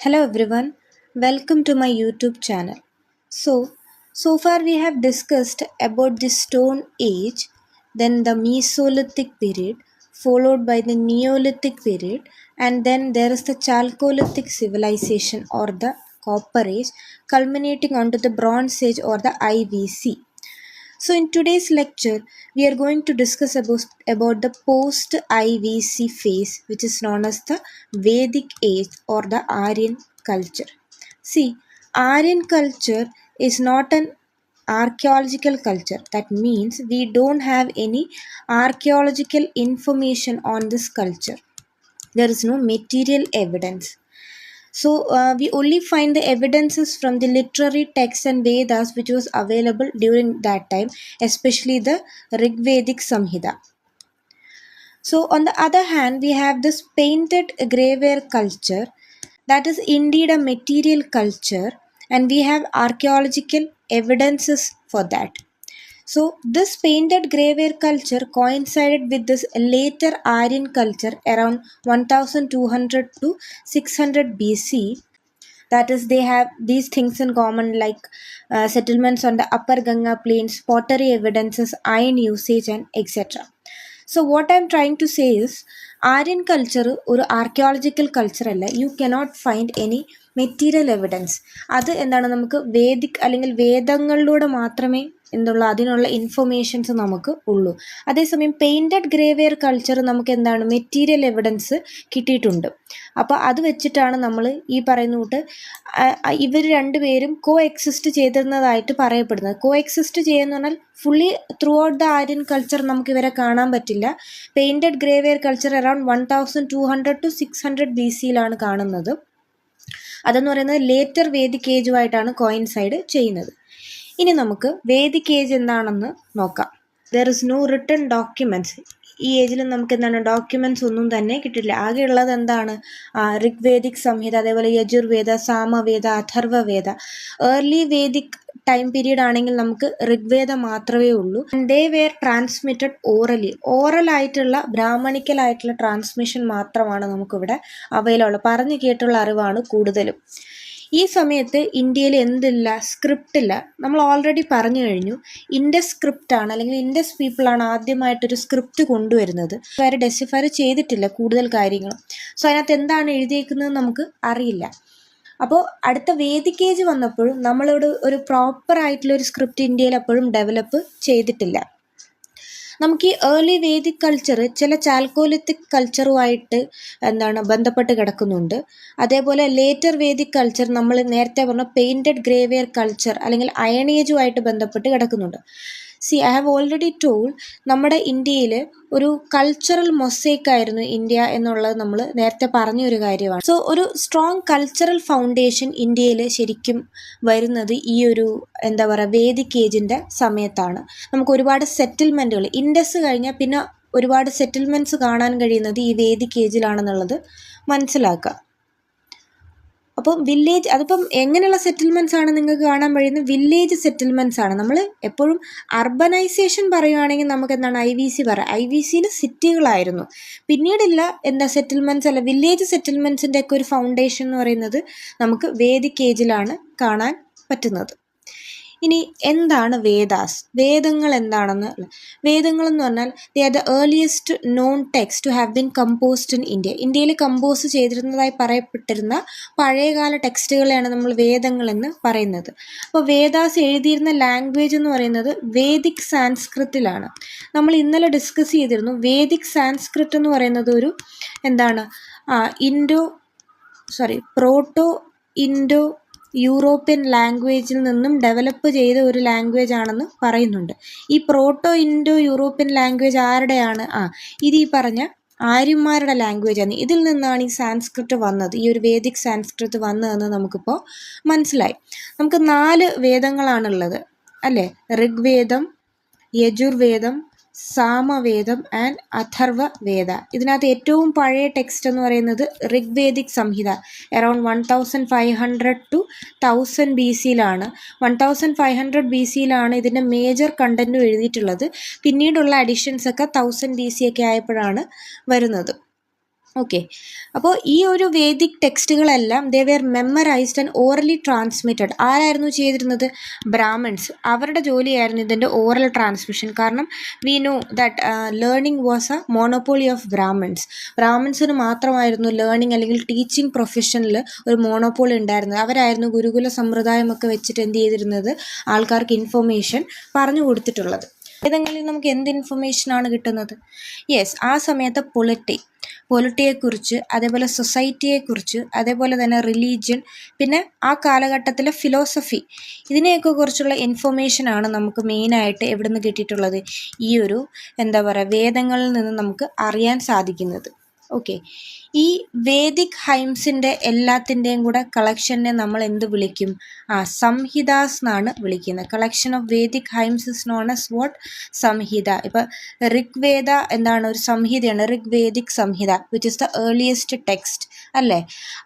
Hello everyone, welcome to my YouTube channel. So far we have discussed about the Stone Age, then the Mesolithic period, followed by the Neolithic period, and then there is the Chalcolithic civilization or the Copper Age, culminating onto the Bronze Age or the IVC. So, in today's lecture, we are going to discuss about the post IVC phase, which is known as the Vedic age or the Aryan culture. See, Aryan culture is not an archaeological culture. That means we don't have any archaeological information on this culture. There is no material evidence. So we only find the evidences from the literary texts and Vedas which was available during that time, especially the Rigvedic Samhita. So on the other hand, we have this painted graveware culture that is indeed a material culture, and we have archaeological evidences for that. So, this painted graveware culture coincided with this later Aryan culture around 1200 to 600 BC. That is, they have these things in common like settlements on the upper Ganga plains, pottery evidences, iron usage, and etc. So, what I'm trying to say is, Aryan culture ഒരു archaeological culture അല്ല. You cannot find any material evidence. അത് എന്താണ്, നമുക്ക് Vedic അല്ലെങ്കിൽ വേദങ്ങളിലൂടെ മാത്രമേ അതിനുള്ള informations നമുക്ക് ഉള്ളൂ. അതേസമയം പെയിൻറ്റഡ് ഗ്രേവെയർ കൾച്ചർ നമുക്ക് എന്താണ്, മെറ്റീരിയൽ എവിഡൻസ് കിട്ടിയിട്ടുണ്ട്. അപ്പോൾ അത് വെച്ചിട്ടാണ് നമ്മൾ ഈ പറയുന്ന കൂട്ട് ഇവർ രണ്ടുപേരും കോ എക്സിസ്റ്റ് ചെയ്തിരുന്നതായിട്ട് പറയപ്പെടുന്നത്. കോ എക്സിസ്റ്റ് ചെയ്യുന്ന പറഞ്ഞാൽ fully through out the Aryan culture നമുക്ക് ഇവരെ കാണാൻ പറ്റില്ല. പെയിൻറ്റഡ് ഗ്രേവെയർ കൾച്ചർ അറൌണ്ട് 1200 to 600 BC-യിലാണ് കാണുന്നത്. അതെന്ന് പറയുന്നത് ലേറ്റർ വേദിക് ഏജുമായിട്ടാണ് കോയിൻസൈഡ് ചെയ്യുന്നത്. ഇനി നമുക്ക് വേദിക് ഏജ് എന്താണെന്ന് നോക്കാം. There is no written documents. ഈ ഏജിൽ നമുക്ക് എന്താണ്, ഡോക്യുമെൻറ്റ്സ് ഒന്നും തന്നെ കിട്ടില്ല. ആകെയുള്ളത് എന്താണ്, ഋഗ്വേദിക് സംഹിത, അതേപോലെ Yajurveda, Samaveda, Atharvaveda. Early Vedic time period ആണെങ്കിൽ നമുക്ക് ഋഗ്വേദ മാത്രമേ ഉള്ളൂ. They were transmitted orally. ഓറലായിട്ടുള്ള ബ്രാഹ്മണിക്കലായിട്ടുള്ള ട്രാൻസ്മിഷൻ മാത്രമാണ് നമുക്കിവിടെ അവൈലബിൾ. പറഞ്ഞു കേട്ടുള്ള അറിവാണ് കൂടുതലും. ഈ സമയത്ത് ഇന്ത്യയിൽ എന്തില്ല, സ്ക്രിപ്റ്റ് ഇല്ല. നമ്മൾ ഓൾറെഡി പറഞ്ഞു കഴിഞ്ഞു, ഇൻഡസ് സ്ക്രിപ്റ്റാണ് അല്ലെങ്കിൽ ഇൻഡസ് പീപ്പിളാണ് ആദ്യമായിട്ടൊരു സ്ക്രിപ്റ്റ് കൊണ്ടുവരുന്നത്. വരെ ഡെസിഫർ ചെയ്തിട്ടില്ല കൂടുതൽ കാര്യങ്ങളും. സോ അതിനകത്ത് എന്താണ് എഴുതിയേക്കുന്നത് നമുക്ക് അറിയില്ല. അപ്പോൾ അടുത്ത വേദിക് ഏജ് വന്നപ്പോഴും നമ്മളിവിടെ ഒരു പ്രോപ്പർ ആയിട്ടുള്ള ഒരു സ്ക്രിപ്റ്റ് ഇന്ത്യയിൽ അപ്പോഴും ഡെവലപ്പ് ചെയ്തിട്ടില്ല. നമുക്ക് ഈ ഏർലി വേദിക് കൾച്ചർ ചില ചാൽക്കോലിത്തിക് കൾച്ചറുമായിട്ട് ബന്ധപ്പെട്ട് കിടക്കുന്നുണ്ട്. അതേപോലെ ലേറ്റർ വേദിക് കൾച്ചർ നമ്മൾ നേരത്തെ പറഞ്ഞ പെയിൻറ്റഡ് ഗ്രേവെയർ കൾച്ചർ അല്ലെങ്കിൽ അയൺ ഏജുമായിട്ട് ബന്ധപ്പെട്ട് കിടക്കുന്നുണ്ട്. ഐ ഹാവ് ഓൾറെഡി ടോൾഡ്, നമ്മുടെ ഇന്ത്യയിൽ ഒരു കൾച്ചറൽ മൊസൈക്ക് ആയിരുന്നു ഇന്ത്യ എന്നുള്ളത് നമ്മൾ നേരത്തെ പറഞ്ഞൊരു കാര്യമാണ്. സോ ഒരു സ്ട്രോങ് കൾച്ചറൽ ഫൗണ്ടേഷൻ ഇന്ത്യയിൽ ശരിക്കും വരുന്നത് ഈ ഒരു വേദിക് ഏജിൻ്റെ സമയത്താണ്. നമുക്ക് ഒരുപാട് സെറ്റിൽമെൻറ്റുകൾ, ഇൻഡസ് കഴിഞ്ഞാൽ പിന്നെ ഒരുപാട് സെറ്റിൽമെൻറ്റ്സ് കാണാൻ കഴിയുന്നത് ഈ വേദിക് ഏജിലാണെന്നുള്ളത് മനസ്സിലാക്കുക. അപ്പം വില്ലേജ്, അതിപ്പം എങ്ങനെയുള്ള സെറ്റിൽമെൻറ്റ്സ് ആണ് നിങ്ങൾക്ക് കാണാൻ കഴിയുന്നത്, വില്ലേജ് സെറ്റിൽമെൻറ്റ്സ് ആണ്. നമ്മൾ എപ്പോഴും അർബനൈസേഷൻ പറയുകയാണെങ്കിൽ നമുക്ക് എന്താണ് IVC പറയാം. IVCയിൽ സിറ്റികളായിരുന്നു. പിന്നീടില്ല സെറ്റിൽമെൻറ്റ്സ് അല്ല, വില്ലേജ് സെറ്റിൽമെൻറ്റ്സിൻ്റെ ഒക്കെ ഒരു ഫൗണ്ടേഷൻ എന്ന് പറയുന്നത് നമുക്ക് വേദിക് ഏജിലാണ് കാണാൻ പറ്റുന്നത്. ഇനി എന്താണ് വേദാസ്, വേദങ്ങൾ എന്താണെന്ന്. വേദങ്ങൾ എന്ന് പറഞ്ഞാൽ they are the earliest known text to have been composed in India. ഇന്ത്യയിൽ കമ്പോസ് ചെയ്തിരുന്നതായി പറയപ്പെട്ടിരുന്ന പഴയകാല ടെക്സ്റ്റുകളെയാണ് നമ്മൾ വേദങ്ങൾ എന്ന് പറയുന്നത്. അപ്പോൾ വേദാസ് എഴുതിയിരുന്ന ലാംഗ്വേജ് എന്ന് പറയുന്നത് വേദിക് സാൻസ്ക്രിറ്റിലാണ്. നമ്മൾ ഇന്നലെ ഡിസ്കസ് ചെയ്തിരുന്നു, വേദിക് സാൻസ്ക്രിറ്റ് എന്ന് പറയുന്നത് ഒരു പ്രോട്ടോ ഇൻഡോ യൂറോപ്യൻ ലാംഗ്വേജിൽ നിന്നും ഡെവലപ്പ് ചെയ്ത ഒരു ലാംഗ്വേജ് ആണെന്ന് പറയുന്നുണ്ട്. ഈ പ്രോട്ടോ ഇൻഡോ യൂറോപ്യൻ ലാംഗ്വേജ് ആരുടെയാണ്? ഇത് ഈ പറഞ്ഞ ആര്യന്മാരുടെ ലാംഗ്വേജാണ്. ഇതിൽ നിന്നാണ് ഈ സാൻസ്ക്രിറ്റ് വന്നത്, ഈ ഒരു വേദിക് സാൻസ്ക്രിറ്റ് വന്നതെന്ന് നമുക്കിപ്പോൾ മനസ്സിലായി. നമുക്ക് 4 വേദങ്ങളാണുള്ളത് അല്ലേ? ഋഗ്വേദം, യജുർവേദം, സാമവേദം ആൻഡ് അഥർവ വേദ. ഇതിനകത്ത് ഏറ്റവും പഴയ ടെക്സ്റ്റ് എന്ന് പറയുന്നത് ഋഗ്വേദിക് സംഹിത അറൌണ്ട് 1500 to 1000 BC-യിലാണ്. 1500 BC-യിലാണ് ഇതിൻ്റെ മേജർ കണ്ടൻറ്റും എഴുതിയിട്ടുള്ളത്. പിന്നീടുള്ള അഡിഷൻസ് ഒക്കെ 1000 BC ഒക്കെ ആയപ്പോഴാണ് വരുന്നത്. ഓക്കെ. അപ്പോൾ ഈ ഒരു വേദിക് ടെക്സ്റ്റുകളെല്ലാം they were memorized and orally transmitted. ആരായിരുന്നു ചെയ്തിരുന്നത്? ബ്രാഹ്മിൺസ്. അവരുടെ ജോലിയായിരുന്നു ഇതിൻ്റെ ഓറൽ ട്രാൻസ്മിഷൻ. കാരണം we know that learning was a monopoly of Brahmins. ബ്രാഹ്മിൺസിന് മാത്രമായിരുന്നു ലേണിംഗ് അല്ലെങ്കിൽ ടീച്ചിങ് പ്രൊഫഷനിൽ ഒരു മോണോപോളി ഉണ്ടായിരുന്നത്. അവരായിരുന്നു ഗുരുകുല സമ്പ്രദായമൊക്കെ വെച്ചിട്ട് എന്ത് ചെയ്തിരുന്നത്? ആൾക്കാർക്ക് ഇൻഫർമേഷൻ പറഞ്ഞു കൊടുത്തിട്ടുള്ളത്. വേദങ്ങളിൽ നമുക്ക് എന്ത് ഇൻഫർമേഷനാണ് കിട്ടുന്നത്? യെസ്, ആ സമയത്ത് പൊളിറ്റിയെക്കുറിച്ച്, അതേപോലെ സൊസൈറ്റിയെക്കുറിച്ച്, അതേപോലെ തന്നെ റിലീജിയൻ, പിന്നെ ആ കാലഘട്ടത്തിലെ ഫിലോസഫി, ഇതിനെയൊക്കെ കുറിച്ചുള്ള ഇൻഫർമേഷനാണ് നമുക്ക് മെയിനായിട്ട് എവിടെ നിന്ന് കിട്ടിയിട്ടുള്ളത്? ഈ ഒരു വേദങ്ങളിൽ നിന്ന് നമുക്ക് അറിയാൻ സാധിക്കുന്നത്. ഓക്കെ. ഈ വേദിക് ഹൈംസിൻ്റെ എല്ലാത്തിൻ്റെയും കൂടെ കളക്ഷനെ നമ്മൾ എന്ത് വിളിക്കും? സംഹിതാസ് എന്നാണ് വിളിക്കുന്നത്. Collection of Vedic hymns is known as what? Samhita. ഇപ്പം ഋഗ്വേദ എന്താണ്? ഒരു സംഹിതയാണ്, Rigvedic Samhita, which is the earliest text, അല്ലേ?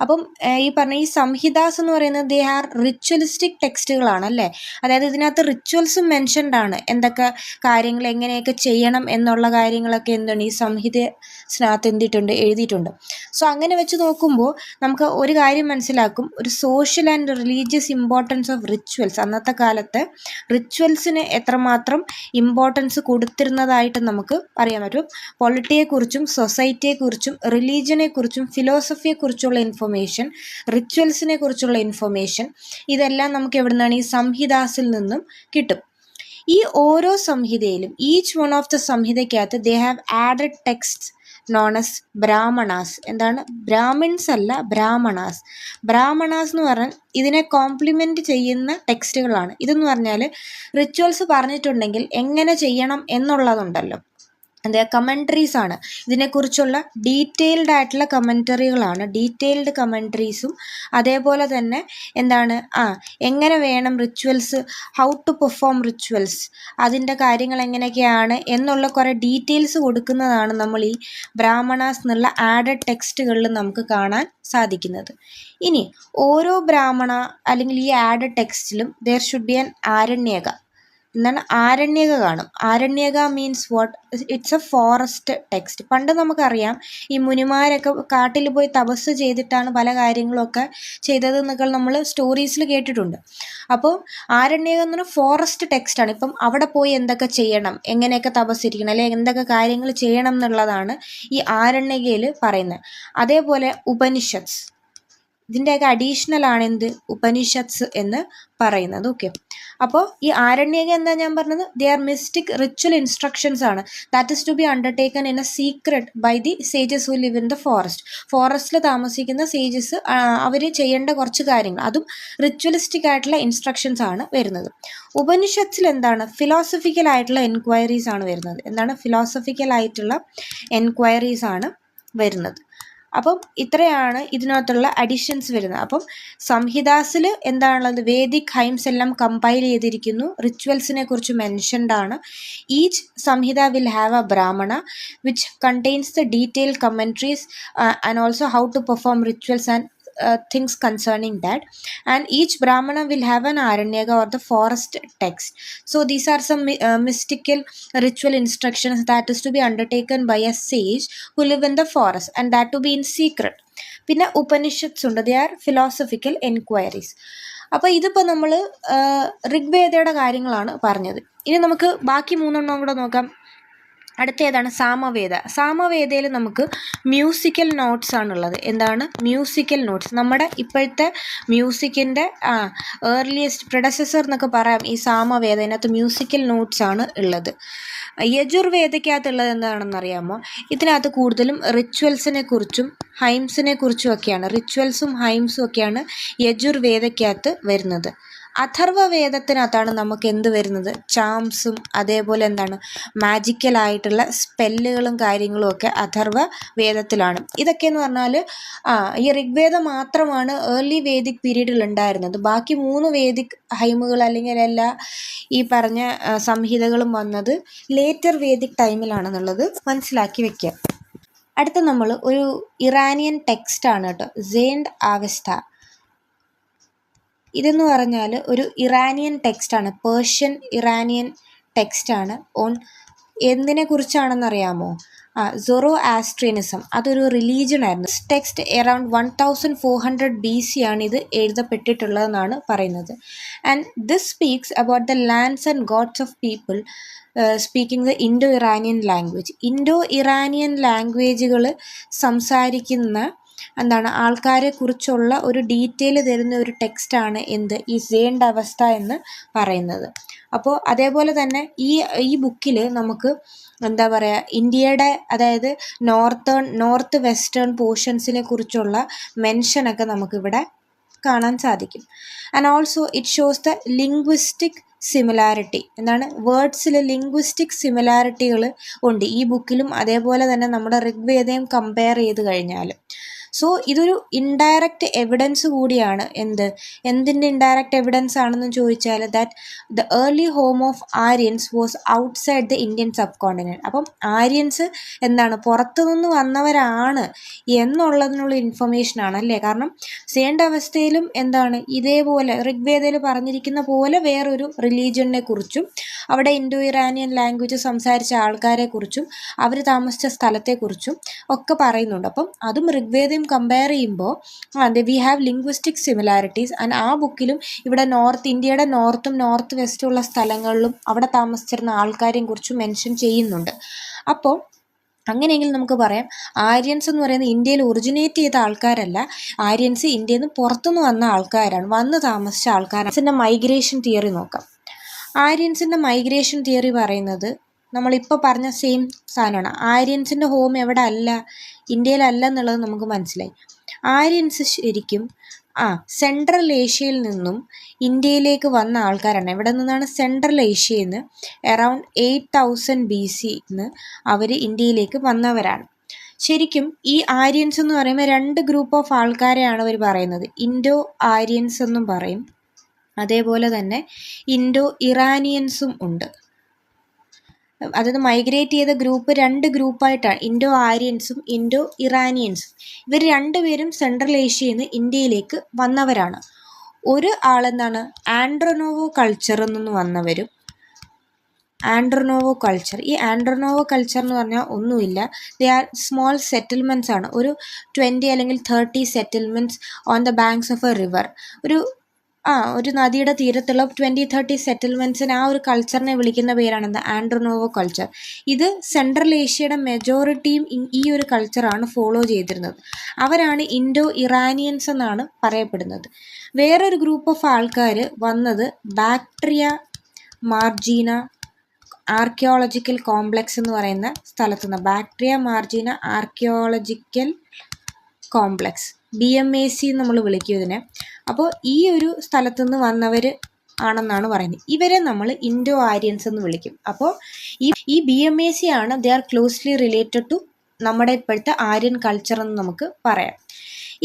അപ്പം ഈ പറഞ്ഞ ഈ സംഹിതാസ് എന്ന് പറയുന്നത് ദേ ആർ റിച്വലിസ്റ്റിക് ടെക്സ്റ്റുകളാണ്, അല്ലേ? അതായത് ഇതിനകത്ത് റിച്വൽസും മെൻഷൻഡ് ആണ്. എന്തൊക്കെ കാര്യങ്ങൾ എങ്ങനെയൊക്കെ ചെയ്യണം എന്നുള്ള കാര്യങ്ങളൊക്കെ എന്താണ് ഈ സംഹിതസിനകത്ത് എഴുതിയിട്ടുണ്ട്. സോ അങ്ങനെ വെച്ച് നോക്കുമ്പോൾ നമുക്ക് ഒരു കാര്യം മനസ്സിലാക്കും, ഒരു social and religious importance of rituals. അന്നത്തെ കാലത്ത് റിച്വൽസിന് എത്രമാത്രം ഇമ്പോർട്ടൻസ് കൊടുത്തിരുന്നതായിട്ട് നമുക്ക് അറിയാൻ പറ്റും. പൊളിറ്റിയെക്കുറിച്ചും സൊസൈറ്റിയെക്കുറിച്ചും റിലീജിയനെക്കുറിച്ചും ഫിലോസഫിയെക്കുറിച്ചുള്ള ഇൻഫർമേഷൻ, റിച്വൽസിനെ കുറിച്ചുള്ള ഇൻഫർമേഷൻ, ഇതെല്ലാം നമുക്ക് എവിടെ നിന്നാണ്? ഈ സംഹിതാസിൽ നിന്നും കിട്ടും. ഈ ഓരോ സംഹിതയിലും ഈച്ച് വൺ ഓഫ് ദ സംഹിതയ്ക്കകത്ത് they have added text known as Brahmanas. എന്താണ്? ബ്രാഹ്മിൺസ് അല്ല, ബ്രാഹ്മണാസ്. ബ്രാഹ്മണാസ് എന്ന് പറഞ്ഞാൽ ഇതിനെ കോംപ്ലിമെൻറ്റ് ചെയ്യുന്ന ടെക്സ്റ്റുകളാണ്. ഇതെന്ന് പറഞ്ഞാൽ റിച്വൽസ് പറഞ്ഞിട്ടുണ്ടെങ്കിൽ എങ്ങനെ ചെയ്യണം എന്നുള്ളതുണ്ടല്ലോ, എന്താ കമൻട്രീസ് ആണ്. ഇതിനെക്കുറിച്ചുള്ള ഡീറ്റെയിൽഡ് ആയിട്ടുള്ള കമൻറ്ററികളാണ്. ഡീറ്റെയിൽഡ് കമൻട്രീസും അതേപോലെ തന്നെ എന്താണ് എങ്ങനെ വേണം rituals, how to perform rituals, അതിൻ്റെ കാര്യങ്ങൾ എങ്ങനെയൊക്കെയാണ് എന്നുള്ള കുറേ ഡീറ്റെയിൽസ് കൊടുക്കുന്നതാണ് നമ്മൾ ഈ ബ്രാഹ്മണാസ് എന്നുള്ള ആഡഡ് ടെക്സ്റ്റുകളിൽ നമുക്ക് കാണാൻ സാധിക്കുന്നത്. ഇനി ഓരോ ബ്രാഹ്മണ അല്ലെങ്കിൽ ഈ ആഡഡ് ടെക്സ്റ്റിലും there should be an Aranyaka. എന്താണ്? ആരണ്യക കാണും. Aranyaka means what? It's a forest text. പണ്ട് നമുക്കറിയാം ഈ മുനിമാരൊക്കെ കാട്ടിൽ പോയി തപസ് ചെയ്തിട്ടാണ് പല കാര്യങ്ങളൊക്കെ ചെയ്തതെന്നൊക്കെ നമ്മൾ സ്റ്റോറീസിൽ കേട്ടിട്ടുണ്ട്. അപ്പോൾ ആരണ്യകം എന്ന് പറഞ്ഞാൽ ഫോറസ്റ്റ് ടെക്സ്റ്റാണ്. ഇപ്പം അവിടെ പോയി എന്തൊക്കെ ചെയ്യണം, എങ്ങനെയൊക്കെ തപസ്സിരിക്കണം, അല്ലെങ്കിൽ എന്തൊക്കെ കാര്യങ്ങൾ ചെയ്യണം എന്നുള്ളതാണ് ഈ ആരണ്യകയിൽ പറയുന്നത്. അതേപോലെ ഉപനിഷത്സ്, ഇതിൻ്റെയൊക്കെ അഡീഷണൽ ആണ് എന്ത്? ഉപനിഷത്സ് എന്ന് പറയുന്നത്. ഓക്കെ. അപ്പോൾ ഈ ആരണ്യക എന്താ ഞാൻ പറഞ്ഞത്? They are mystic ritual instructions ആണ്. That is to be undertaken in a secret by the sages who live in the forest. ഫോറസ്റ്റിൽ താമസിക്കുന്ന സേജസ് അവർ ചെയ്യേണ്ട കുറച്ച് കാര്യങ്ങൾ, അതും റിച്വലിസ്റ്റിക് ആയിട്ടുള്ള ഇൻസ്ട്രക്ഷൻസ് ആണ് വരുന്നത്. ഉപനിഷത്സിൽ എന്താണ്? ഫിലോസഫിക്കൽ ആയിട്ടുള്ള എൻക്വയറീസ് ആണ് വരുന്നത്. എന്താണ്? ഫിലോസഫിക്കൽ ആയിട്ടുള്ള എൻക്വയറീസ് ആണ് വരുന്നത്. അപ്പം ഇത്രയാണ് ഇതിനകത്തുള്ള അഡീഷൻസ് വരുന്നത്. അപ്പം സംഹിതാസിൽ എന്താണുള്ളത്? വേദിക് ഹൈംസ് എല്ലാം കമ്പൈൽ ചെയ്തിരിക്കുന്നു. റിച്വൽസിനെ കുറിച്ച് മെൻഷൻഡ് ആണ്. Each Samhita will have a Brahmana which contains the detail commentaries and also how to perform rituals and things concerning that, and each brahmana will have an aranyaka or the forest text. So these are some mystical ritual instructions that is to be undertaken by a sage who live in the forest, and that to be in secret. പിന്നെ ഉപനിഷത്സ് ഉണ്ട്. They are philosophical enquiries. അപ്പോൾ ഇതിപ്പോൾ നമ്മൾ ഋഗ്വേദയുടെ കാര്യങ്ങളാണ് പറഞ്ഞത്. ഇനി നമുക്ക് ബാക്കി 3 കൂടെ നോക്കാം. അടുത്ത ഏതാണ്? സാമവേദ. സാമവേദയിൽ നമുക്ക് മ്യൂസിക്കൽ നോട്ട്സ് ആണുള്ളത്. എന്താണ്? Musical notes. നമ്മുടെ ഇപ്പോഴത്തെ മ്യൂസിക്കിൻ്റെ ഏർലിയസ്റ്റ് പ്രെഡസസർ എന്നൊക്കെ പറയാം ഈ സാമവേദ. ഇതിനകത്ത് മ്യൂസിക്കൽ നോട്ട്സ് ആണ് ഉള്ളത്. യജുർവേദയ്ക്കകത്തുള്ളത് എന്താണെന്ന് അറിയാമോ? ഇതിനകത്ത് കൂടുതലും റിച്വൽസിനെ കുറിച്ചും ഹൈംസിനെ കുറിച്ചും ഒക്കെയാണ്. റിച്വൽസും ഹൈംസും ഒക്കെയാണ് യജുർവേദയ്ക്കകത്ത് വരുന്നത്. അഥർവവേദത്തിനകത്താണ് നമുക്ക് എന്ത് വരുന്നത്? ചാംസും അതേപോലെ എന്താണ് മാജിക്കലായിട്ടുള്ള സ്പെല്ലുകളും കാര്യങ്ങളും ഒക്കെ അഥർവ വേദത്തിലാണ്. ഇതൊക്കെയെന്ന് പറഞ്ഞാൽ ഈ ഋഗ്വേദം മാത്രമാണ് ഏർലി വേദിക് പീരീഡിൽ ഉണ്ടായിരുന്നത്. ബാക്കി 3 വേദിക് ഹൈമുകൾ അല്ലെങ്കിൽ എല്ലാ ഈ പറഞ്ഞ സംഹിതകളും വന്നത് ലേറ്റർ വേദിക് ടൈമിലാണെന്നുള്ളത് മനസ്സിലാക്കി വെക്കുക. അടുത്ത നമ്മൾ ഒരു ഇറാനിയൻ ടെക്സ്റ്റാണ് കേട്ടോ, സെയ്ൻഡ് ആവസ്ഥ. ഇതെന്ന് പറഞ്ഞാൽ ഒരു ഇറാനിയൻ ടെക്സ്റ്റാണ്, പേർഷ്യൻ ഇറാനിയൻ ടെക്സ്റ്റാണ്. എന്തിനെ കുറിച്ചാണെന്നറിയാമോ? സൊറോആസ്ട്രിയനിസം അതൊരു റിലീജിയൻ ആയിരുന്നു. ടെക്സ്റ്റ് അറൌണ്ട് 1400 BC ആണ് ഇത് എഴുതപ്പെട്ടിട്ടുള്ളതെന്നാണ് പറയുന്നത്. And this speaks about the lands and gods of people speaking the Indo Iranian language. Indo Iranian ലാംഗ്വേജുകൾ സംസാരിക്കുന്ന ആൾക്കാരെ കുറിച്ചുള്ള ഒരു ഡീറ്റെയിൽ തരുന്ന ഒരു ടെക്സ്റ്റാണ് ഈ സേൻഡ് അവസ്ഥ എന്ന് പറയുന്നത്. അപ്പോൾ അതേപോലെ തന്നെ ഈ ബുക്കിൽ നമുക്ക് ഇന്ത്യയുടെ അതായത് നോർത്ത് വെസ്റ്റേൺ പോർഷൻസിനെ കുറിച്ചുള്ള മെൻഷനൊക്കെ നമുക്കിവിടെ കാണാൻ സാധിക്കും. And also it shows the linguistic similarity. വേർഡ്സിൽ ലിംഗ്വിസ്റ്റിക് സിമിലാരിറ്റികൾ ഉണ്ട് ഈ ബുക്കിലും അതേപോലെ തന്നെ നമ്മുടെ ഋഗ്വേദയും കമ്പയർ ചെയ്ത് കഴിഞ്ഞാൽ. സോ ഇതൊരു ഇൻഡയറക്റ്റ് എവിഡൻസ് കൂടിയാണ്. എന്തിൻ്റെ ഇൻഡയറക്റ്റ് എവിഡൻസ് ആണെന്ന് ചോദിച്ചാൽ that the early home of Aryans was outside the Indian sub continent. അപ്പം ആര്യൻസ് പുറത്തു നിന്ന് വന്നവരാണ് എന്നുള്ളതിനുള്ള ഇൻഫർമേഷനാണ് അല്ലേ. കാരണം സേൻഡ് അവസ്ഥയിലും ഇതേപോലെ ഋഗ്വേദയിൽ പറഞ്ഞിരിക്കുന്ന പോലെ വേറൊരു റിലീജിയനെ കുറിച്ചും അവിടെ ഇൻഡോ ഇറാനിയൻ ലാംഗ്വേജ് സംസാരിച്ച ആൾക്കാരെ കുറിച്ചും അവർ താമസിച്ച സ്ഥലത്തെക്കുറിച്ചും ഒക്കെ പറയുന്നുണ്ട്. അപ്പം അതും ഋഗ്വേദം കമ്പയർ ചെയ്യുമ്പോൾ we have linguistic similarities. And ആ ബുക്കിലും ഇവിടെ ഇന്ത്യയുടെ നോർത്തും നോർത്ത് വെസ്റ്റും ഉള്ള സ്ഥലങ്ങളിലും അവിടെ താമസിച്ചിരുന്ന ആൾക്കാരെയും കുറിച്ച് മെൻഷൻ ചെയ്യുന്നുണ്ട്. അപ്പോൾ അങ്ങനെയെങ്കിൽ നമുക്ക് പറയാം ആര്യൻസ് എന്ന് പറയുന്നത് ഇന്ത്യയിൽ ഒറിജിനേറ്റ് ചെയ്ത ആൾക്കാരല്ല, ആര്യൻസ് ഇന്ത്യയിൽ നിന്ന് പുറത്തുനിന്ന് വന്ന ആൾക്കാരാണ്, വന്ന് താമസിച്ച ആൾക്കാരാണ്. ആര്യൻസിൻ്റെ മൈഗ്രേഷൻ തിയറി നോക്കാം. ആര്യൻസിൻ്റെ മൈഗ്രേഷൻ തിയറി പറയുന്നത് നമ്മളിപ്പോൾ പറഞ്ഞ സെയിം സാധനമാണ്. ആര്യൻസിൻ്റെ ഹോം എവിടെ അല്ല, ഇന്ത്യയിലല്ല എന്നുള്ളത് നമുക്ക് മനസ്സിലായി. ആര്യൻസ് ശരിക്കും സെൻട്രൽ ഏഷ്യയിൽ നിന്നും ഇന്ത്യയിലേക്ക് വന്ന ആൾക്കാരാണ്. എവിടെ നിന്നാണ്? സെൻട്രൽ ഏഷ്യയിൽ നിന്ന് അറൗണ്ട് 8000 BC അവർ ഇന്ത്യയിലേക്ക് വന്നവരാണ്. ശരിക്കും ഈ ആര്യൻസ് എന്ന് പറയുമ്പോൾ 2 ഗ്രൂപ്പ് ഓഫ് ആൾക്കാരെയാണ് അവർ പറയുന്നത്. ഇൻഡോ ആര്യൻസ് എന്നും പറയും, അതേപോലെ തന്നെ ഇൻഡോ ഇറാനിയൻസും ഉണ്ട്. അതായത് മൈഗ്രേറ്റ് ചെയ്ത ഗ്രൂപ്പ് 2 ഗ്രൂപ്പായിട്ടാണ്, ഇൻഡോ ആര്യൻസും ഇൻഡോ ഇറാനിയൻസും. ഇവർ രണ്ടുപേരും സെൻട്രൽ ഏഷ്യയിൽ നിന്ന് ഇന്ത്യയിലേക്ക് വന്നവരാണ്. ഒരു ആളെന്താണ് ആൻഡ്രോനോവോ കൾച്ചറിൽ നിന്ന് വന്നവരും. ആൻഡ്രോനോവോ കൾച്ചർ, ഈ ആൻഡ്രോനോവോ കൾച്ചർ എന്ന് പറഞ്ഞാൽ ഒന്നുമില്ല, ദേ ആർ സ്മോൾ സെറ്റിൽമെൻറ്റ്സ് ആണ്. ഒരു 20 അല്ലെങ്കിൽ 30 settlements on the banks of A river. ഒരു നദിയുടെ തീരത്തുള്ള 20-30 സെറ്റിൽമെൻറ്റ്സിന് ആ ഒരു കൾച്ചറിനെ വിളിക്കുന്ന പേരാണ് ആൻഡ്രോനോവോ കൾച്ചർ. ഇത് സെൻട്രൽ ഏഷ്യയുടെ മെജോറിറ്റിയും ഈ ഒരു കൾച്ചറാണ് ഫോളോ ചെയ്തിരുന്നത്. അവരാണ് ഇൻഡോ ഇറാനിയൻസ് എന്നാണ് പറയപ്പെടുന്നത്. വേറൊരു ഗ്രൂപ്പ് ഓഫ് ആൾക്കാർ വന്നത് ബാക്ട്രിയ മാർജീന ആർക്കിയോളജിക്കൽ കോംപ്ലക്സ് എന്ന് പറയുന്ന സ്ഥലത്തുനിന്ന്. ബാക്ട്രിയ മാർജീന ആർക്കിയോളജിക്കൽ കോംപ്ലക്സ്, BMAC നമ്മൾ വിളിക്കും ഇതിനെ. അപ്പോൾ ഈ ഒരു സ്ഥലത്തുനിന്ന് വന്നവർ ആണെന്നാണ് പറയുന്നത്. ഇവരെ നമ്മൾ ഇൻഡോ ആര്യൻസ് എന്ന് വിളിക്കും. അപ്പോൾ ഈ BMAC ആണ് they are closely related to നമ്മുടെ ഇപ്പോഴത്തെ ആര്യൻ കൾച്ചർ എന്ന് നമുക്ക് പറയാം.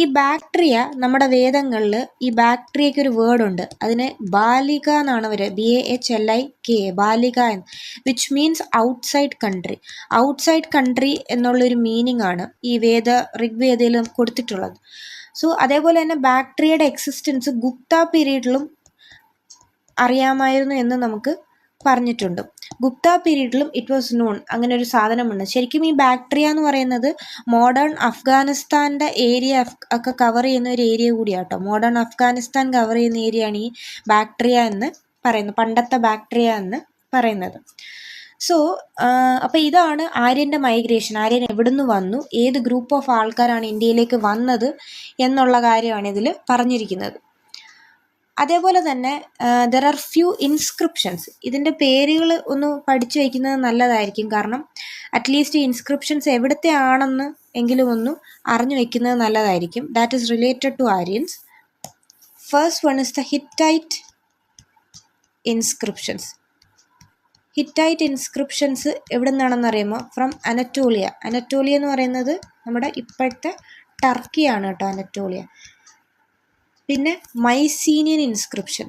ഈ ബാക്ട്രിയ നമ്മുടെ വേദങ്ങളിൽ ഈ ബാക്ട്രിയയ്ക്ക് ഒരു വേർഡുണ്ട്, അതിന് ബാലിക എന്നാണ് വരിക, BAHLIK, ബാലിക എന്ന്, which means outside country. Outside country എന്നുള്ളൊരു മീനിങ് ആണ് ഈ ഋഗ്വേദയിൽ കൊടുത്തിട്ടുള്ളത്. സോ അതേപോലെ തന്നെ ബാക്ട്രിയയുടെ എക്സിസ്റ്റൻസ് ഗുപ്ത പീരീഡിലും അറിയാമായിരുന്നു എന്ന് നമുക്ക് പറഞ്ഞിട്ടുണ്ട്. ഗുപ്ത പീരീഡിലും ഇറ്റ് വാസ് നോൺ, അങ്ങനെ ഒരു സാധനമുണ്ട്. ശരിക്കും ഈ ബാക്ട്രിയ എന്ന് പറയുന്നത് മോഡേൺ അഫ്ഗാനിസ്ഥാൻ്റെ ഏരിയ ഒക്കെ കവർ ചെയ്യുന്ന ഒരു ഏരിയ കൂടിയാട്ടോ. മോഡേൺ അഫ്ഗാനിസ്ഥാൻ കവർ ചെയ്യുന്ന ഏരിയയാണ് ഈ ബാക്ട്രിയ എന്ന് പറയുന്നത്, പണ്ടത്തെ ബാക്ട്രിയ എന്ന് പറയുന്നത്. സോ അപ്പോൾ ഇതാണ് ആര്യൻ്റെ മൈഗ്രേഷൻ. ആര്യൻ എവിടുന്ന് വന്നു, ഏത് ഗ്രൂപ്പ് ഓഫ് ആൾക്കാരാണ് ഇന്ത്യയിലേക്ക് വന്നത് എന്നുള്ള കാര്യമാണ് ഇതിൽ പറഞ്ഞിരിക്കുന്നത്. അതേപോലെ തന്നെ ദർ ആർ ഫ്യൂ ഇൻസ്ക്രിപ്ഷൻസ്. ഇതിൻ്റെ പേരുകൾ ഒന്ന് പഠിച്ചു വയ്ക്കുന്നത് നല്ലതായിരിക്കും, കാരണം അറ്റ്ലീസ്റ്റ് ഈ ഇൻസ്ക്രിപ്ഷൻസ് എവിടുത്തെ ആണെന്ന് എങ്കിലും ഒന്ന് അറിഞ്ഞു വയ്ക്കുന്നത് നല്ലതായിരിക്കും. That is related to Aryans. First one is the Hittite inscriptions. Hittite inscriptions എവിടെ നിന്നാണെന്ന് അറിയുമോ? From Anatolia. അനറ്റോളിയ എന്ന് പറയുന്നത് നമ്മുടെ ഇപ്പോഴത്തെ ടർക്കിയാണ് കേട്ടോ, അനറ്റോളിയ. പിന്നെ മൈസീനിയൻ ഇൻസ്ക്രിപ്ഷൻ,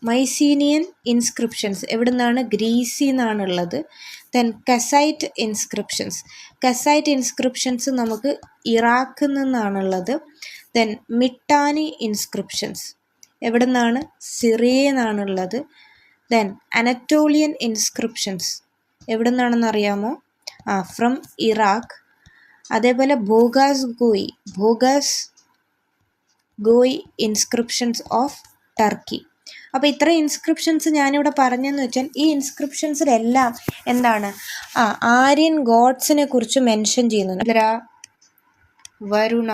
മൈസീനിയൻ ഇൻസ്ക്രിപ്ഷൻസ് എവിടെ നിന്നാണ്? ഗ്രീസിൽ നിന്നാണുള്ളത്. Then Kassite inscriptions. Kassite inscriptions നമുക്ക് ഇറാഖിൽ നിന്നാണുള്ളത്. ദെൻ മിട്ടാനി ഇൻസ്ക്രിപ്ഷൻസ് എവിടെ നിന്നാണ്? സിറിയയിൽ നിന്നാണുള്ളത്. ദെൻ അനറ്റോളിയൻ ഇൻസ്ക്രിപ്ഷൻസ് എവിടെ നിന്നാണെന്ന് അറിയാമോ? From Iraq. അതേപോലെ ഭോഗാസ് ഗോയ് ഇൻസ്ക്രിപ്ഷൻസ് ഓഫ് ടർക്കി. അപ്പോൾ ഇത്രയും ഇൻസ്ക്രിപ്ഷൻസ് ഞാനിവിടെ പറഞ്ഞെന്ന് വെച്ചാൽ ഈ ഇൻസ്ക്രിപ്ഷൻസിലെല്ലാം എന്താണ് ആര്യൻ ഗോഡ്സിനെ കുറിച്ച് മെൻഷൻ ചെയ്യുന്നുണ്ട്. ഇന്ദ്ര, വരുണ,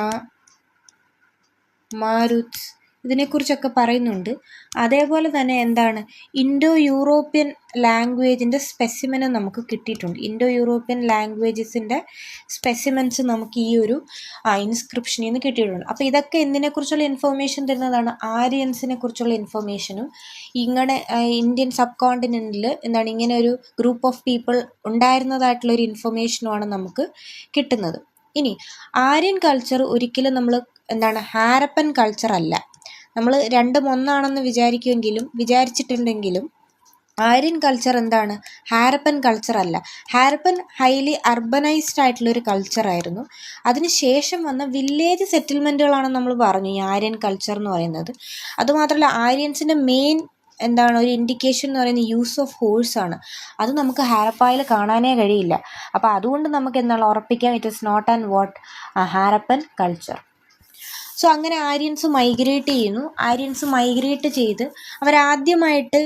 മാരുത് ഇതിനെക്കുറിച്ചൊക്കെ പറയുന്നുണ്ട്. അതേപോലെ തന്നെ എന്താണ് ഇൻഡോ യൂറോപ്യൻ ലാംഗ്വേജിൻ്റെ സ്പെസിമെനും നമുക്ക് കിട്ടിയിട്ടുണ്ട്. ഇൻഡോ യൂറോപ്യൻ ലാംഗ്വേജസിൻ്റെ സ്പെസിമെൻസ് നമുക്ക് ഈ ഒരു ഇൻസ്ക്രിപ്ഷനിൽ നിന്ന് കിട്ടിയിട്ടുണ്ട്. അപ്പോൾ ഇതൊക്കെ എന്തിനെക്കുറിച്ചുള്ള ഇൻഫർമേഷൻ തരുന്നതാണ്? ആര്യൻസിനെ കുറിച്ചുള്ള ഇൻഫർമേഷനും ഇങ്ങനെ ഇന്ത്യൻ സബ് കോണ്ടിനെൻറ്റിൽ എന്താണ് ഇങ്ങനെ ഒരു ഗ്രൂപ്പ് ഓഫ് പീപ്പിൾ ഉണ്ടായിരുന്നതായിട്ടുള്ളൊരു ഇൻഫർമേഷനുമാണ് നമുക്ക് കിട്ടുന്നത്. ഇനി ആര്യൻ കൾച്ചർ ഒരിക്കലും നമ്മൾ എന്താണ് ഹാരപ്പൻ കൾച്ചർ അല്ല. നമ്മൾ രണ്ടും ഒന്നാണെന്ന് വിചാരിച്ചിട്ടുണ്ടെങ്കിലും ആര്യൻ കൾച്ചർ എന്താണ് ഹാരപ്പൻ കൾച്ചർ അല്ല. ഹാരപ്പൻ ഹൈലി അർബനൈസ്ഡ് ആയിട്ടുള്ളൊരു കൾച്ചറായിരുന്നു. അതിനുശേഷം വന്ന വില്ലേജ് സെറ്റിൽമെൻറ്റുകളാണ് നമ്മൾ പറഞ്ഞു ഈ ആര്യൻ കൾച്ചർ എന്ന് പറയുന്നത്. അതുമാത്രമല്ല ആര്യൻസിൻ്റെ മെയിൻ എന്താണ് ഒരു ഇൻഡിക്കേഷൻ എന്ന് പറയുന്നത് യൂസ് ഓഫ് ഹോഴ്സാണ്. അത് നമുക്ക് ഹാരപ്പായിൽ കാണാനേ കഴിയില്ല. അപ്പോൾ അതുകൊണ്ട് നമുക്ക് എന്താണ് ഉറപ്പിക്കാം it is not and what Harappan culture. So അങ്ങനെ ആര്യൻസ് മൈഗ്രേറ്റ് ചെയ്ത് അവരാദ്യമായിട്ട്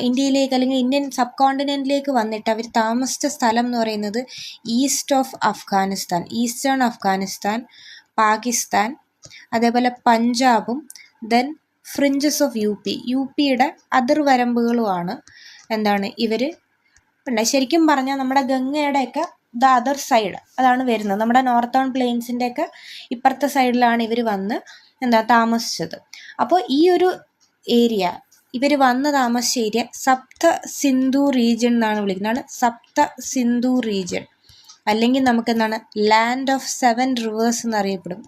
ഇന്ത്യയിലേക്ക് അല്ലെങ്കിൽ ഇന്ത്യൻ സബ് കോണ്ടിനെൻറ്റിലേക്ക് വന്നിട്ട് അവർ താമസിച്ച സ്ഥലം എന്ന് പറയുന്നത് ഈസ്റ്റേൺ അഫ്ഗാനിസ്ഥാൻ, പാകിസ്ഥാൻ, അതേപോലെ പഞ്ചാബും ദെൻ ഫ്രിഞ്ചസ് ഓഫ് യു പിയുടെ അതിർവരമ്പുകളുമാണ് എന്താണ് ഇവർ ശരിക്കും പറഞ്ഞാൽ നമ്മുടെ ഗംഗയുടെയൊക്കെ ദ അതർ സൈഡ് അതാണ് വരുന്നത്. നമ്മുടെ നോർത്തേൺ പ്ലെയിൻസിൻ്റെയൊക്കെ ഇപ്പുറത്തെ സൈഡിലാണ് ഇവർ വന്ന് താമസിച്ചത്. അപ്പോൾ ഈ ഒരു ഏരിയ ഇവർ വന്ന് താമസിച്ച ഏരിയ സപ്ത സിന്ധു റീജിയൻ എന്നാണ് വിളിക്കുന്നത്. സപ്ത സിന്ധു റീജിയൻ അല്ലെങ്കിൽ നമുക്ക് ലാൻഡ് ഓഫ് 7 റിവേഴ്സ് എന്നറിയപ്പെടും.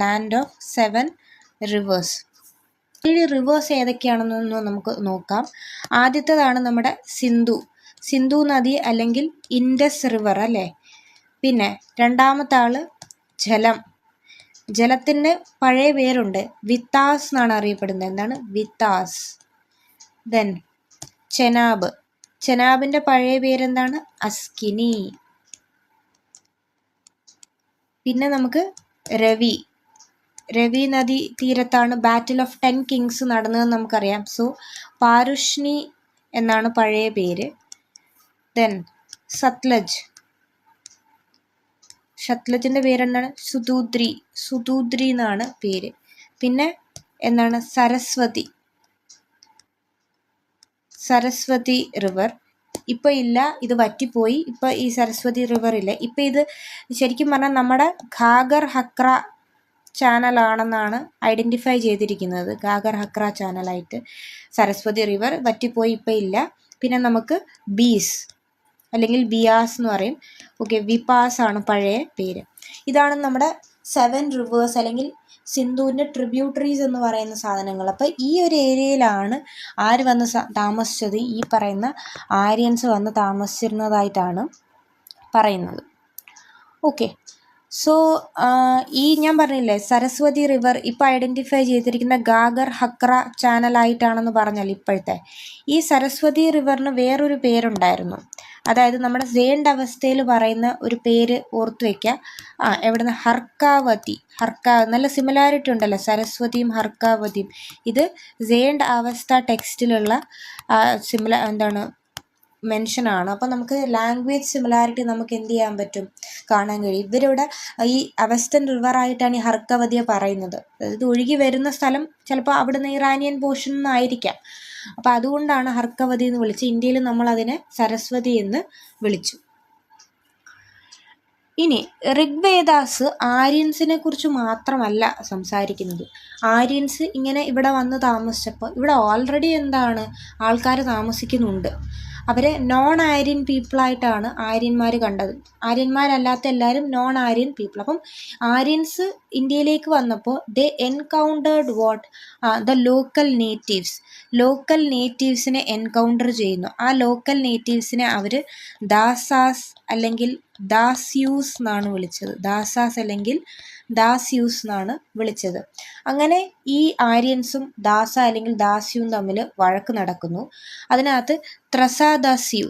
Land of 7 rivers. ഈ റിവേഴ്സ് ഏതൊക്കെയാണെന്നൊന്ന് നമുക്ക് നോക്കാം. ആദ്യത്തേതാണ് നമ്മുടെ സിന്ധു നദി അല്ലെങ്കിൽ ഇൻഡസ് റിവർ അല്ലേ. പിന്നെ രണ്ടാമത്തെ ആള് ജലത്തിൻ്റെ പഴയ പേരുണ്ട് വിത്താസ് എന്നാണ് അറിയപ്പെടുന്നത്. വിത്താസ്. ദെൻ ചെനാബിൻ്റെ പഴയ പേരെന്താണ്? അസ്കിനി. പിന്നെ നമുക്ക് രവി നദി തീരത്താണ് ബാറ്റിൽ ഓഫ് 10 കിങ്സ് നടന്നതെന്ന് നമുക്കറിയാം. സോ പാരുഷ്ണി എന്നാണ് പഴയ പേര്. ദെൻ സത്ലജിൻ്റെ പേരെന്താണ്? സുതൂദ്രി എന്നാണ് പേര്. പിന്നെ എന്താണ് സരസ്വതി റിവർ. ഇപ്പോൾ ഇല്ല, ഇത് വറ്റിപ്പോയി. ഇപ്പോൾ ഈ സരസ്വതി റിവർ ഇല്ല. ഇപ്പോൾ ഇത് ശരിക്കും പറഞ്ഞാൽ നമ്മുടെ ഘാഗർ ഹക്ര ചാനലാണെന്നാണ് ഐഡൻറ്റിഫൈ ചെയ്തിരിക്കുന്നത്. ഘാഗർ ഹക്ര ചാനലായിട്ട് സരസ്വതി റിവർ വറ്റിപ്പോയി, ഇപ്പോൾ ഇല്ല. പിന്നെ നമുക്ക് അല്ലെങ്കിൽ ബിയാസ് എന്ന് പറയും. ഓക്കെ, വിപാസ് ആണ് പഴയ പേര്. ഇതാണ് നമ്മുടെ 7 റിവേഴ്സ് അല്ലെങ്കിൽ സിന്ധുവിൻ്റെ ട്രിബ്യൂട്ടറീസ് എന്ന് പറയുന്ന സാധനങ്ങൾ. അപ്പോൾ ഈ ഒരു ഏരിയയിലാണ് ആര് വന്ന് താമസിച്ചത്? ഈ പറയുന്ന ആര്യൻസ് വന്ന് താമസിച്ചിരുന്നതായിട്ടാണ് പറയുന്നത്. ഓക്കെ, സോ ഈ ഞാൻ പറഞ്ഞില്ലേ സരസ്വതി റിവർ ഇപ്പോൾ ഐഡൻറ്റിഫൈ ചെയ്തിരിക്കുന്ന ഘാഗർ ഹക്ര ചാനലായിട്ടാണെന്ന് പറഞ്ഞാൽ ഇപ്പോഴത്തെ ഈ സരസ്വതി റിവറിന് വേറൊരു പേരുണ്ടായിരുന്നു. അതായത് നമ്മുടെ സേണ്ട് അവസ്ഥയിൽ പറയുന്ന ഒരു പേര് ഓർത്ത് വയ്ക്കുക. എവിടുന്ന്? ഹർക്കാവതി. നല്ല സിമിലാരിറ്റി ഉണ്ടല്ലോ സരസ്വതിയും ഹർക്കാവതിയും. ഇത് സേണ്ട് അവസ്ഥ ടെക്സ്റ്റിലുള്ള മെൻഷനാണ്. അപ്പോൾ നമുക്ക് ലാംഗ്വേജ് സിമിലാരിറ്റി നമുക്ക് എന്ത് ചെയ്യാൻ പറ്റും? കാണാൻ കഴിയും. ഇവരിവിടെ ഈ അവസ്ഥൻ റിവറായിട്ടാണ് ഈ ഹർക്കവതിയെ പറയുന്നത്. അതായത് ഒഴുകി വരുന്ന സ്ഥലം ചിലപ്പോൾ അവിടുന്ന് ഇറാനിയൻ പോർഷൻ നിന്നായിരിക്കാം. അപ്പോൾ അതുകൊണ്ടാണ് ഹർക്കവതി എന്ന് വിളിച്ചത്. ഇന്ത്യയിൽ നമ്മൾ അതിനെ സരസ്വതി എന്ന് വിളിച്ചു. ഇനി ഋഗ്വേദാസ് ആര്യൻസിനെ കുറിച്ച് മാത്രമല്ല സംസാരിക്കുന്നത്. ആര്യൻസ് ഇങ്ങനെ ഇവിടെ വന്ന് താമസിച്ചപ്പോൾ ഇവിടെ ഓൾറെഡി ആൾക്കാർ താമസിക്കുന്നുണ്ട്. അവരെ നോൺ ആര്യൻ പീപ്പിളായിട്ടാണ് ആര്യന്മാർ കണ്ടത്. ആര്യന്മാരല്ലാത്ത എല്ലാവരും നോൺ ആര്യൻ പീപ്പിൾ. അപ്പം ആര്യൻസ് ഇന്ത്യയിലേക്ക് വന്നപ്പോൾ ദേ എൻകൗണ്ടേർഡ് ദ ലോക്കൽ നേറ്റീവ്സിനെ എൻകൗണ്ടർ ചെയ്യുന്നു. ആ ലോക്കൽ നേറ്റീവ്സിനെ അവർ ദാസാസ് അല്ലെങ്കിൽ ദാസ്യൂസ് എന്നാണ് വിളിച്ചത്. അങ്ങനെ ഈ ആര്യൻസും ദാസ അല്ലെങ്കിൽ ദാസ്യവും തമ്മിൽ വഴക്ക് നടക്കുന്നു. അതിനകത്ത് ത്രസാദസ്യു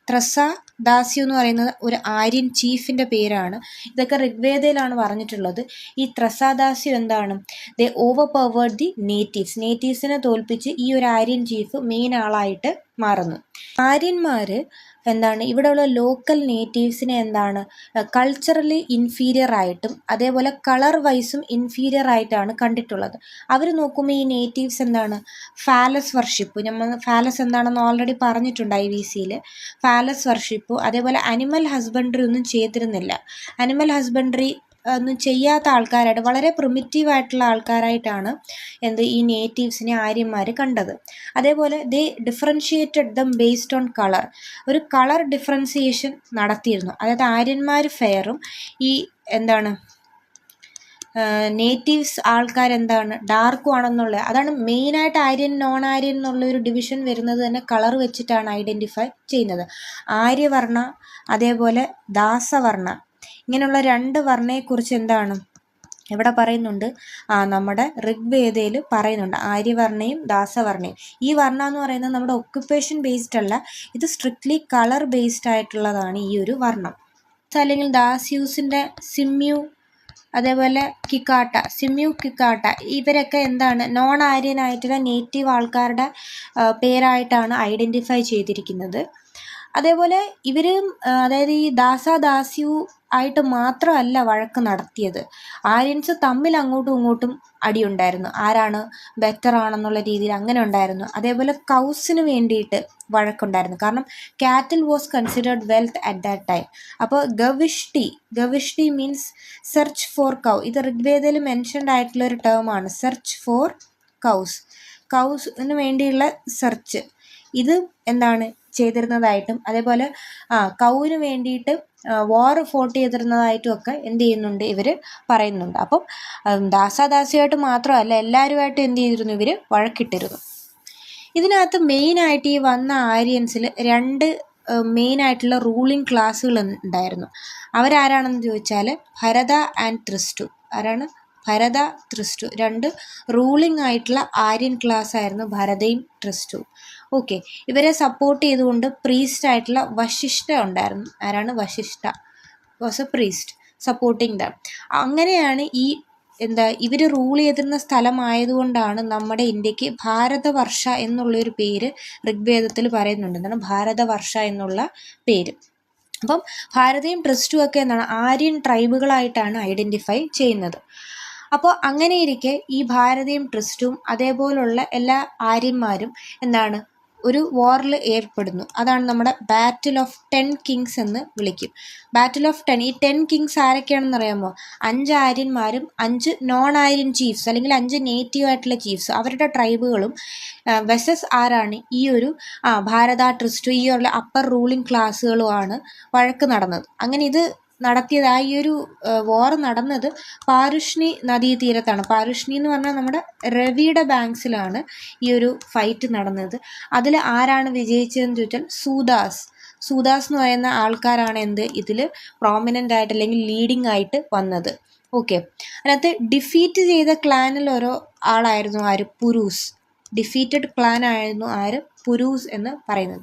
ത്രസ ദാസ്യു എന്ന് പറയുന്നത് ഒരു ആര്യൻ ചീഫിൻ്റെ പേരാണ്. ഇതൊക്കെ ഋഗ്വേദയിലാണ് പറഞ്ഞിട്ടുള്ളത്. ഈ ത്രസാദാസ്യു എന്താണ്? ദേ ഓവർ പവേർഡ് ദി നേറ്റീവ്സിനെ തോൽപ്പിച്ച് ഈ ഒരു ആര്യൻ ചീഫ് മെയിൻ ആളായിട്ട് മാറുന്നു. ആര്യന്മാർ എന്താണ് ഇവിടെയുള്ള ലോക്കൽ നേറ്റീവ്സിനെ എന്താണ് കൾച്ചറലി ഇൻഫീരിയർ ആയിട്ടും അതേപോലെ കളർ വൈസും ഇൻഫീരിയർ ആയിട്ടാണ് കണ്ടിട്ടുള്ളത്. അവർ നോക്കുമ്പോൾ ഈ നേറ്റീവ്സ് എന്താണ് ഫാലസ് വർഷിപ്പ്, നമ്മൾ ഫാലസ് എന്താണെന്ന് ഓൾറെഡി പറഞ്ഞിട്ടുണ്ട് IVCയിൽ. ഫാലസ് വർഷിപ്പ് അതേപോലെ അനിമൽ ഹസ്ബൻഡറി ഒന്നും ചെയ്തിരുന്നില്ല. അനിമൽ ഹസ്ബൻഡറി ഒന്നും ചെയ്യാത്ത ആൾക്കാരായിട്ട് വളരെ പ്രിമിറ്റീവ് ആയിട്ടുള്ള ആൾക്കാരായിട്ടാണ് ഈ നേറ്റീവ്സിനെ ആര്യന്മാർ കണ്ടത്. അതേപോലെ they differentiated them based on colour, ഒരു കളർ ഡിഫറൻസിയേഷൻ നടത്തിയിരുന്നു. അതായത് ആര്യന്മാർ ഫെയറും ഈ നേറ്റീവ്സ് ആൾക്കാരെന്താണ് ഡാർക്കും ആണെന്നുള്ള, അതാണ് മെയിനായിട്ട് ആര്യൻ നോൺ ആര്യൻ എന്നുള്ള ഒരു ഡിവിഷൻ വരുന്നത് തന്നെ കളർ വെച്ചിട്ടാണ് ഐഡൻറ്റിഫൈ ചെയ്യുന്നത്. ആര്യവർണ്ണ അതേപോലെ ദാസവർണ്ണ, ഇങ്ങനെയുള്ള 2 വർണ്ണയെക്കുറിച്ച് ഇവിടെ പറയുന്നുണ്ട്. നമ്മുടെ ഋഗ്വേദയിൽ പറയുന്നുണ്ട് ആര്യവർണ്ണയും ദാസവർണ്ണയും. ഈ വർണ്ണ എന്ന് പറയുന്നത് നമ്മുടെ ഒക്യുപ്പേഷൻ ബേസ്ഡ് അല്ല, ഇത് സ്ട്രിക്ട്ലി കളർ ബേസ്ഡ് ആയിട്ടുള്ളതാണ് ഈ ഒരു വർണ്ണം. അല്ലെങ്കിൽ ദാസ്യൂസിൻ്റെ സിമ്യു അതേപോലെ സിമ്യു കിക്കാട്ട ഇവരൊക്കെ നോൺ ആര്യൻ ആയിട്ടുള്ള നേറ്റീവ് ആൾക്കാരുടെ പേരായിട്ടാണ് ഐഡൻറ്റിഫൈ ചെയ്തിരിക്കുന്നത്. അതേപോലെ ഇവർ അതായത് ഈ ദാസ്യു ആയിട്ട് മാത്രമല്ല വഴക്ക് നടത്തിയത്, ആര്യൻസ് തമ്മിൽ അങ്ങോട്ടും ഇങ്ങോട്ടും അടിയുണ്ടായിരുന്നു, ആരാണ് ബെറ്റർ ആണെന്നുള്ള രീതിയിൽ അങ്ങനെ ഉണ്ടായിരുന്നു. അതേപോലെ കൗസിന് വേണ്ടിയിട്ട് വഴക്കുണ്ടായിരുന്നു, കാരണം കാറ്റിൽ was considered wealth at that time. അപ്പോൾ ഗവിഷ്ടി മീൻസ് സെർച്ച് ഫോർ കൗ, ഇത് ഋഗ്വേദയിൽ മെൻഷൻഡ് ആയിട്ടുള്ള ഒരു ടേമാണ്, സെർച്ച് ഫോർ കൗസിന് വേണ്ടിയുള്ള സെർച്ച്, ഇത് ചെയ്തിരുന്നതായിട്ടും അതേപോലെ കൗവിന് വേണ്ടിയിട്ട് വാർ ഫോട്ട് ചെയ്തിരുന്നതായിട്ടും ഒക്കെ ചെയ്യുന്നുണ്ട് ഇവർ പറയുന്നുണ്ട്. അപ്പം ദാസാദാസിയായിട്ട് മാത്രമല്ല എല്ലാവരുമായിട്ടും ചെയ്തിരുന്നു, ഇവർ വഴക്കിട്ടിരുന്നു. ഇതിനകത്ത് മെയിനായിട്ട് ഈ വന്ന ആര്യൻസിൽ 2 മെയിനായിട്ടുള്ള റൂളിംഗ് ക്ലാസ്സുകൾ ഉണ്ടായിരുന്നു. അവരാരാണെന്ന് ചോദിച്ചാൽ ഭരത ആൻഡ് ത്രിസ്റ്റു. ആരാണ്? ഭരത, ത്രിസ്റ്റു, 2 റൂളിംഗ് ആയിട്ടുള്ള ആര്യൻ ക്ലാസ് ആയിരുന്നു ഭരതയും ത്രിസ്റ്റു. ഓക്കെ, ഇവരെ സപ്പോർട്ട് ചെയ്തുകൊണ്ട് പ്രീസ്റ്റ് ആയിട്ടുള്ള വശിഷ്ഠ ഉണ്ടായിരുന്നു. ആരാണ്? Vashishtha was a priest supporting them. അങ്ങനെയാണ് ഇവർ റൂൾ ചെയ്തിരുന്ന സ്ഥലമായതുകൊണ്ടാണ് നമ്മുടെ ഇന്ത്യക്ക് ഭാരതവർഷ എന്നുള്ളൊരു പേര് ഋഗ്വേദത്തിൽ പറയുന്നുണ്ട്. ഭാരതവർഷ എന്നുള്ള പേര്. അപ്പം ഭാരതയും ത്രിസ്റ്റും ഒക്കെ ആര്യൻ ട്രൈബുകളായിട്ടാണ് ഐഡൻറ്റിഫൈ ചെയ്യുന്നത്. അപ്പോൾ അങ്ങനെയിരിക്കെ ഈ ഭാരതയും ത്രിസ്റ്റും അതേപോലുള്ള എല്ലാ ആര്യന്മാരും ഒരു വാറിൽ ഏർപ്പെടുന്നു. അതാണ് നമ്മുടെ ബാറ്റിൽ ഓഫ് 10 കിങ്സ് എന്ന് വിളിക്കും. ബാറ്റിൽ ഓഫ് 10, ഈ 10 കിങ്സ് ആരൊക്കെയാണെന്ന് അറിയാമോ? 5 ആര്യന്മാരും 5 നോൺ ആര്യൻ ചീഫ്സ് അല്ലെങ്കിൽ 5 നേറ്റീവ് ആയിട്ടുള്ള ചീഫ്സ്, അവരുടെ ട്രൈബുകളും വെസസ് ആരാണ്? ഈ ഒരു ഭാരത, ത്രിസ്റ്റു, ഈ ഉള്ള അപ്പർ റൂളിംഗ് ക്ലാസ്സുകളുമാണ് വഴക്ക് നടന്നത്. അങ്ങനെ ഇത് നടത്തിയത് ഈ ഒരു വാർ നടന്നത് പാരുഷ്ണി നദീതീരത്താണ്. പാരുഷ്ണി എന്ന് പറഞ്ഞാൽ നമ്മുടെ രവിയുടെ ബാങ്ക്സിലാണ് ഈ ഒരു ഫൈറ്റ് നടന്നത്. അതിൽ ആരാണ് വിജയിച്ചതെന്ന് ചോദിച്ചാൽ സൂദാസ് എന്ന് പറയുന്ന ആൾക്കാരാണ് ഇതിൽ പ്രോമിനൻ്റ് ആയിട്ട് അല്ലെങ്കിൽ ലീഡിങ് ആയിട്ട് വന്നത്. ഓക്കെ, അതിനകത്ത് ഡിഫീറ്റ് ചെയ്ത ക്ലാനിൽ ഓരോ ആളായിരുന്നു ആര്? പുരൂസ്. ഡിഫീറ്റഡ് ക്ലാൻ ആയിരുന്നു ആര്? പുരൂസ് എന്ന് പറയുന്നത്.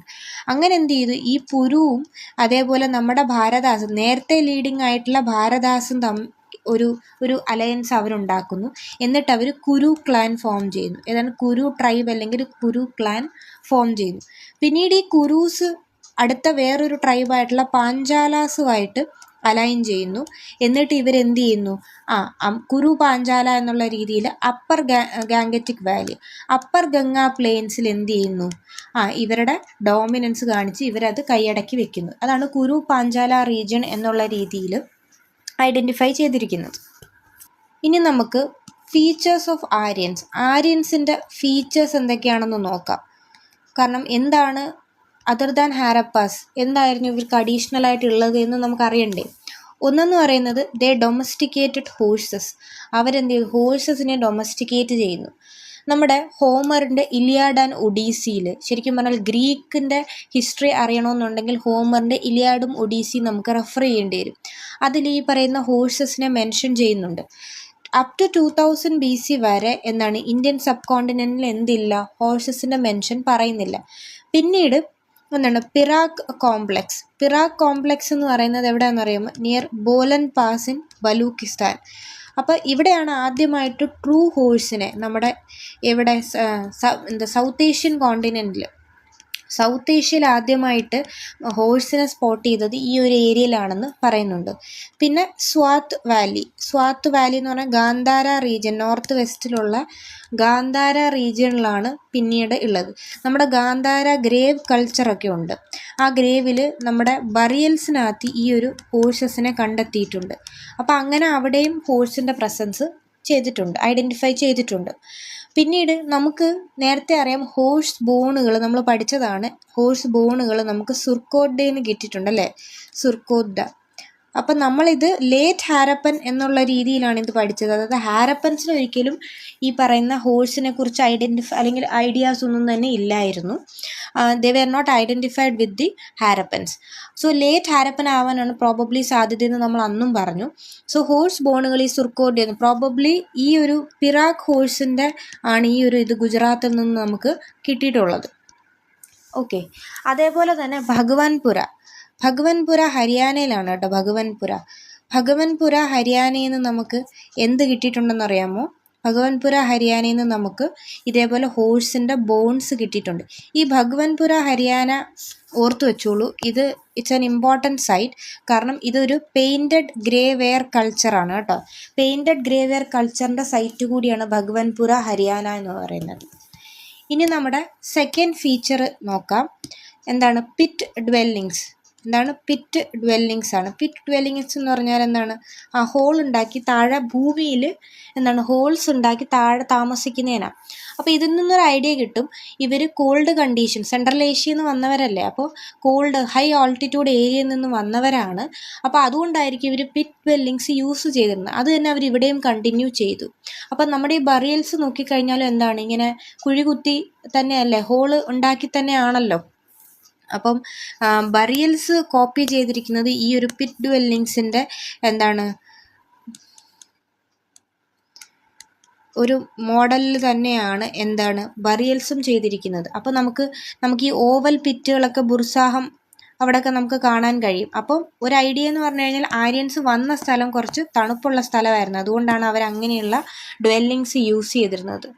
അങ്ങനെ ചെയ്തു? ഈ പുരുവും അതേപോലെ നമ്മുടെ ഭാരദാസും, നേരത്തെ ലീഡിങ് ആയിട്ടുള്ള ഭാരദാസും ഒരു അലയൻസ് അവരുണ്ടാക്കുന്നു. എന്നിട്ട് അവർ കുരു ക്ലാൻ ഫോം ചെയ്യുന്നു. ഏതാണ്? കുരു ട്രൈബ് അല്ലെങ്കിൽ കുരു ക്ലാൻ ഫോം ചെയ്യുന്നു. പിന്നീട് ഈ കുരൂസ് അടുത്ത വേറൊരു ട്രൈബായിട്ടുള്ള പാഞ്ചാലാസുമായിട്ട് അലൈൻ ചെയ്യുന്നു. എന്നിട്ട് ഇവരെന്ത് ചെയ്യുന്നു? കുരു പാഞ്ചാല എന്നുള്ള രീതിയിൽ upper Gangetic valley, upper Ganga പ്ലെയിൻസിൽ എന്ത് ചെയ്യുന്നു? ഇവരുടെ ഡോമിനൻസ് കാണിച്ച് ഇവരത് കൈയടക്കി വെക്കുന്നു. അതാണ് കുരു പാഞ്ചാല റീജിയൻ എന്നുള്ള രീതിയിൽ ഐഡൻറ്റിഫൈ ചെയ്തിരിക്കുന്നത്. ഇനി നമുക്ക് ഫീച്ചേഴ്സ് ഓഫ് ആര്യൻസിൻ്റെ ഫീച്ചേഴ്സ് എന്തൊക്കെയാണെന്ന് നോക്കാം. കാരണം എന്താണ് അതർ ദാൻ ഹാരപ്പാസ്, എന്തായിരുന്നു ഇവർക്ക് അഡീഷണൽ ആയിട്ടുള്ളത് എന്ന് നമുക്ക് അറിയണ്ടേ. ഒന്നെന്ന് പറയുന്നത് ദേ ഡൊമസ്റ്റിക്കേറ്റഡ് ഹോഴ്സസ്. അവരെന്ത് ചെയ്തു? ഹോഴ്സസിനെ ഡൊമസ്റ്റിക്കേറ്റ് ചെയ്യുന്നു. നമ്മുടെ ഹോമറിൻ്റെ ഇലിയാഡ് ആൻഡ് ഒഡീസിയിൽ, ശരിക്കും പറഞ്ഞാൽ ഗ്രീക്കിൻ്റെ ഹിസ്റ്ററി അറിയണമെന്നുണ്ടെങ്കിൽ ഹോമറിൻ്റെ ഇലിയാഡും ഒഡീസിയും നമുക്ക് റെഫർ ചെയ്യേണ്ടി വരും. അതിൽ ഈ പറയുന്ന ഹോഴ്സസിനെ മെൻഷൻ ചെയ്യുന്നുണ്ട്. അപ് ടു 2000 BC വരെ ഇന്ത്യൻ സബ് കോണ്ടിനെൻറ്റിൽ ഹോഴ്സസിൻ്റെ മെൻഷൻ പറയുന്നില്ല. പിന്നീട് പിറാക് കോംപ്ലക്സ് എന്ന് പറയുന്നത് എവിടെയാണെന്ന് അറിയാമോ? Near Bolan pass in Baluchistan. അപ്പോൾ ഇവിടെയാണ് ആദ്യമായിട്ട് ട്രൂ ഹോഴ്സിനെ നമ്മുടെ സൗത്ത് ഏഷ്യൻ കോണ്ടിനെൻറ്റിൽ, സൗത്ത് ഏഷ്യയിൽ ആദ്യമായിട്ട് ഹോഴ്സിനെ സ്പോട്ട് ചെയ്തത് ഈ ഒരു ഏരിയയിലാണെന്ന് പറയുന്നുണ്ട്. പിന്നെ സ്വാത്ത് വാലി എന്ന് പറഞ്ഞാൽ ഗാന്ധാര റീജിയൻ, നോർത്ത് വെസ്റ്റിലുള്ള ഗാന്ധാര റീജിയനിലാണ് പിന്നീട് ഉള്ളത്. നമ്മുടെ ഗാന്ധാര ഗ്രേവ് കൾച്ചറൊക്കെ ഉണ്ട്. ആ ഗ്രേവിൽ നമ്മുടെ ബറിയൽസിനകത്ത് ഈ ഒരു ഹോഴ്സസിനെ കണ്ടെത്തിയിട്ടുണ്ട്. അപ്പോൾ അങ്ങനെ അവിടെയും ഹോഴ്സിൻ്റെ പ്രസൻസ് ഐഡൻറ്റിഫൈ ചെയ്തിട്ടുണ്ട്. പിന്നീട് നമുക്ക് നേരത്തെ അറിയാം, ഹോഴ്സ് ബോണുകൾ നമ്മൾ പഠിച്ചതാണ്. ഹോഴ്സ് ബോണുകൾ നമുക്ക് സുർക്കോട്ടയിൽ നിന്ന് കിട്ടിയിട്ടുണ്ടല്ലേ, സുർക്കോട്ട. അപ്പം നമ്മളിത് ലേറ്റ് ഹാരപ്പൻ എന്നുള്ള രീതിയിലാണ് ഇത് പഠിച്ചത്. അതായത് ഹാരപ്പൻസിന് ഒരിക്കലും ഈ പറയുന്ന ഹോഴ്സിനെ കുറിച്ച് അല്ലെങ്കിൽ ഐഡിയാസ് ഒന്നും തന്നെ ഇല്ലായിരുന്നു. They were not identified with the Harappans. So late Harappan ആവാനാണ് പ്രോബബ്ലി സാധ്യതയെന്ന് നമ്മൾ അന്നും പറഞ്ഞു. സോ ഹോഴ്സ് ബോണുകൾ ഈ സുർക്കോട്ടയിൽ പ്രോബബ്ലി ഈ ഒരു പിറാക് ഹോഴ്സിൻ്റെ ആണ് ഈ ഒരു ഇത് ഗുജറാത്തിൽ നിന്ന് നമുക്ക് കിട്ടിയിട്ടുള്ളത്. ഓക്കെ, അതേപോലെ തന്നെ ഭഗവൻപുര ഹരിയാനയിലാണ് കേട്ടോ. ഭഗവൻപുര ഹരിയാനയിൽ നിന്ന് നമുക്ക് എന്ത് കിട്ടിയിട്ടുണ്ടെന്ന് അറിയാമോ? ഭഗവൻപുര ഹരിയാനയിൽ നിന്ന് നമുക്ക് ഇതേപോലെ ഹോഴ്സിൻ്റെ ബോൺസ് കിട്ടിയിട്ടുണ്ട്. ഈ ഭഗവൻപുര ഹരിയാന ഓർത്തു വെച്ചോളൂ, ഇറ്റ്സ് ആൻ ഇമ്പോർട്ടൻറ്റ് സൈറ്റ്. കാരണം ഇതൊരു പെയിൻറ്റഡ് ഗ്രേ വെയർ കൾച്ചറാണ് കേട്ടോ. പെയിൻറ്റഡ് ഗ്രേ വെയർ കൾച്ചറിൻ്റെ സൈറ്റ് കൂടിയാണ് ഭഗവൻപുര ഹരിയാന എന്ന് പറയുന്നത്. ഇനി നമ്മുടെ സെക്കൻഡ് ഫീച്ചർ നോക്കാം. എന്താണ്? പിറ്റ് ഡ്വെല്ലിങ്സ് ആണ്. പിറ്റ് ഡ്വെല്ലിങ്സ് എന്ന് പറഞ്ഞാൽ എന്താണ്? ഹോൾ ഉണ്ടാക്കി താഴെ ഭൂമിയിൽ ഹോൾസ് ഉണ്ടാക്കി താഴെ താമസിക്കുന്നതിനാണ്. അപ്പോൾ ഇതിൽ നിന്നൊരു ഐഡിയ കിട്ടും, ഇവർ കോൾഡ് കണ്ടീഷൻ, സെൻട്രൽ ഏഷ്യയിൽ നിന്ന് വന്നവരല്ലേ, അപ്പോൾ കോൾഡ് ഹൈ ആൾട്ടിറ്റ്യൂഡ് ഏരിയയിൽ നിന്ന് വന്നവരാണ്. അപ്പോൾ അതുകൊണ്ടായിരിക്കും ഇവർ പിറ്റ് ഡ്വെല്ലിങ്സ് യൂസ് ചെയ്തിരുന്നത്. അത് തന്നെ അവർ ഇവിടെയും കണ്ടിന്യൂ ചെയ്തു. അപ്പം നമ്മുടെ ഈ ബറിയൽസ് നോക്കിക്കഴിഞ്ഞാലും എന്താണ്, ഇങ്ങനെ കുഴികുത്തി തന്നെയല്ലേ, ഹോള് ഉണ്ടാക്കി തന്നെയാണല്ലോ. അപ്പം ബറിയൽസ് കോപ്പി ചെയ്തിരിക്കുന്നത് ഈ ഒരു പിറ്റ് ഡ്വെല്ലിങ്സിൻ്റെ ഒരു മോഡലിൽ തന്നെയാണ് ബറിയൽസും ചെയ്തിരിക്കുന്നത്. അപ്പോൾ നമുക്ക് ഈ ഓവൽ പിറ്റുകളൊക്കെ ബുർസാഹം അവിടെയൊക്കെ നമുക്ക് കാണാൻ കഴിയും. അപ്പം ഒരു ഐഡിയ എന്ന് പറഞ്ഞു കഴിഞ്ഞാൽ ആര്യൻസ് വന്ന സ്ഥലം കുറച്ച് തണുപ്പുള്ള സ്ഥലമായിരുന്നു. അതുകൊണ്ടാണ് അവർ അങ്ങനെയുള്ള ഡ്വെല്ലിങ്സ് യൂസ് ചെയ്തിരുന്നത്.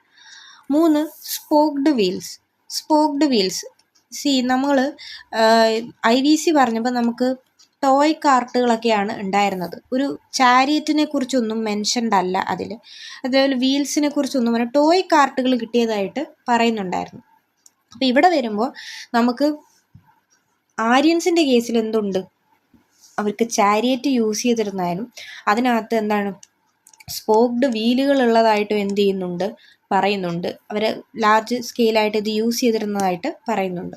3, സ്പോക്ഡ് വീൽസ്. നമ്മൾ IVC പറഞ്ഞപ്പോൾ നമുക്ക് ടോയ് കാർട്ടുകളൊക്കെയാണ് ഉണ്ടായിരുന്നത്. ഒരു ചാരിയറ്റിനെ കുറിച്ചൊന്നും മെൻഷൻഡ് അല്ല അതിൽ. അതേപോലെ വീൽസിനെ കുറിച്ചൊന്നും ടോയ് കാർട്ടുകൾ കിട്ടിയതായിട്ട് പറയുന്നുണ്ടായിരുന്നു. അപ്പോൾ ഇവിടെ വരുമ്പോൾ നമുക്ക് ആര്യൻസിൻ്റെ കേസിൽ എന്തുണ്ട്, അവർക്ക് ചാരിയറ്റ് യൂസ് ചെയ്തിരുന്നാലും അതിനകത്ത് സ്പോക്ഡ് വീലുകൾ ഉള്ളതായിട്ടും പറയുന്നുണ്ട്. അവർ ലാർജ് സ്കെയിലായിട്ട് ഇത് യൂസ് ചെയ്തിരുന്നതായിട്ട് പറയുന്നുണ്ട്.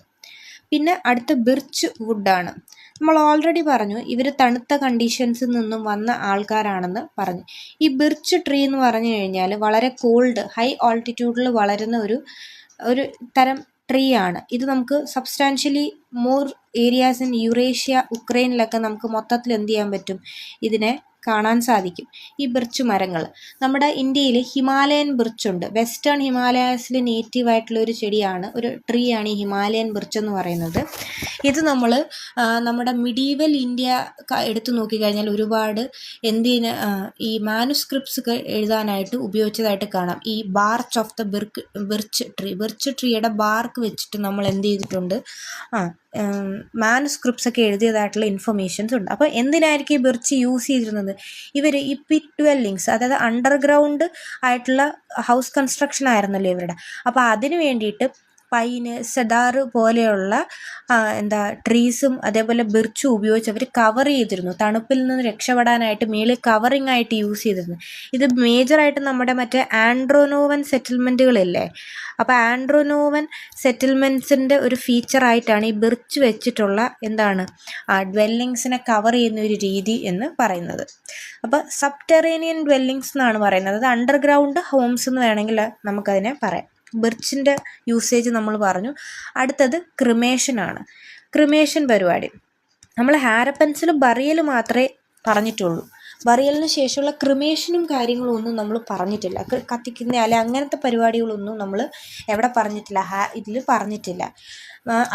പിന്നെ അടുത്ത ബിർച്ച് വുഡാണ്. നമ്മൾ ഓൾറെഡി പറഞ്ഞു ഇവർ തണുത്ത കണ്ടീഷൻസിൽ നിന്നും വന്ന ആൾക്കാരാണെന്ന് പറഞ്ഞു. ഈ ബിർച്ച് ട്രീ എന്ന് പറഞ്ഞു കഴിഞ്ഞാൽ വളരെ കോൾഡ് ഹൈ ആൾട്ടിറ്റ്യൂഡിൽ വളരുന്ന ഒരു തരം ട്രീ ആണ്. ഇത് നമുക്ക് substantially more areas in Eurasia, ഉക്രൈനിലൊക്കെ നമുക്ക് മൊത്തത്തിൽ എന്ത് ചെയ്യാൻ പറ്റും, ഇതിനെ കാണാൻ സാധിക്കും. ഈ ബിർച്ച് മരങ്ങൾ നമ്മുടെ ഇന്ത്യയിൽ ഹിമാലയൻ ബിർച്ചുണ്ട്. വെസ്റ്റേൺ ഹിമാലയാസിൽ നേറ്റീവ് ആയിട്ടുള്ള ഒരു ചെടിയാണ്, ഒരു ട്രീ ആണ് ഈ ഹിമാലയൻ ബിർച്ച് എന്ന് പറയുന്നത്. ഇത് നമ്മൾ നമ്മുടെ മിഡീവൽ ഇന്ത്യ എടുത്തു നോക്കിക്കഴിഞ്ഞാൽ ഒരുപാട് ഈ മാനുസ്ക്രിപ്റ്റ്സ് ഒക്കെ എഴുതാനായിട്ട് ഉപയോഗിച്ചതായിട്ട് കാണാം. ഈ ബാർച്ച് ഓഫ് ദ ബിർച്ച് ട്രീയുടെ ബാർക്ക് വെച്ചിട്ട് നമ്മൾ എന്ത് ചെയ്തിട്ടുണ്ട്, മാനുസ്ക്രിപ്റ്റ്സ് ഒക്കെ എഴുതിയതായിട്ടുള്ള ഇൻഫർമേഷൻസ് ഉണ്ട്. അപ്പോൾ എന്തിനായിരിക്കും ഈ ബിർച്ച് യൂസ് ചെയ്തിരുന്നത്? ഇവർ ഈ പിറ്റ് ഡ്വെല്ലിങ്സ്, അതായത് അണ്ടർഗ്രൗണ്ട് ആയിട്ടുള്ള ഹൗസ് കൺസ്ട്രക്ഷൻ ആയിരുന്നല്ലോ ഇവരുടെ. അപ്പോൾ അതിന് വേണ്ടിയിട്ട് പൈന്, സെഡാർ പോലെയുള്ള ട്രീസും അതേപോലെ ബിർച്ചും ഉപയോഗിച്ച് അവർ കവർ ചെയ്തിരുന്നു. തണുപ്പിൽ നിന്ന് രക്ഷപ്പെടാനായിട്ട് മേളിൽ കവറിങ് ആയിട്ട് യൂസ് ചെയ്തിരുന്നു. ഇത് മേജറായിട്ട് നമ്മുടെ മറ്റേ ആൻഡ്രോനോവൻ സെറ്റിൽമെൻറ്റുകളില്ലേ, അപ്പോൾ ആൻഡ്രോനോവൻ സെറ്റിൽമെൻറ്റ്സിൻ്റെ ഒരു ഫീച്ചറായിട്ടാണ് ഈ ബിർച്ച് വെച്ചിട്ടുള്ള ഡ്വെല്ലിങ്സിനെ കവർ ചെയ്യുന്ന ഒരു രീതി എന്ന് പറയുന്നത്. അപ്പോൾ സബ്ടെറേനിയൻ ഡ്വെല്ലിങ്സ് എന്നാണ് പറയുന്നത്. അത് അണ്ടർഗ്രൗണ്ട് ഹോംസ് എന്ന് വേണമെങ്കിൽ നമുക്കതിനെ പറയാം. ബിർച്ചിൻ്റെ യൂസേജ് നമ്മൾ പറഞ്ഞു. അടുത്തത് ക്രിമേഷനാണ്. ക്രിമേഷൻ പരിപാടി നമ്മൾ ഹാരപ്പൻസിൽ ബറിയൽ മാത്രമേ പറഞ്ഞിട്ടുള്ളൂ. ബറിയലിന് ശേഷമുള്ള ക്രിമേഷനും കാര്യങ്ങളും ഒന്നും നമ്മൾ പറഞ്ഞിട്ടില്ല. കത്തിക്കുന്ന അല്ലെ അങ്ങനത്തെ പരിപാടികളൊന്നും നമ്മൾ എവിടെ പറഞ്ഞിട്ടില്ല, ഇതിൽ പറഞ്ഞിട്ടില്ല.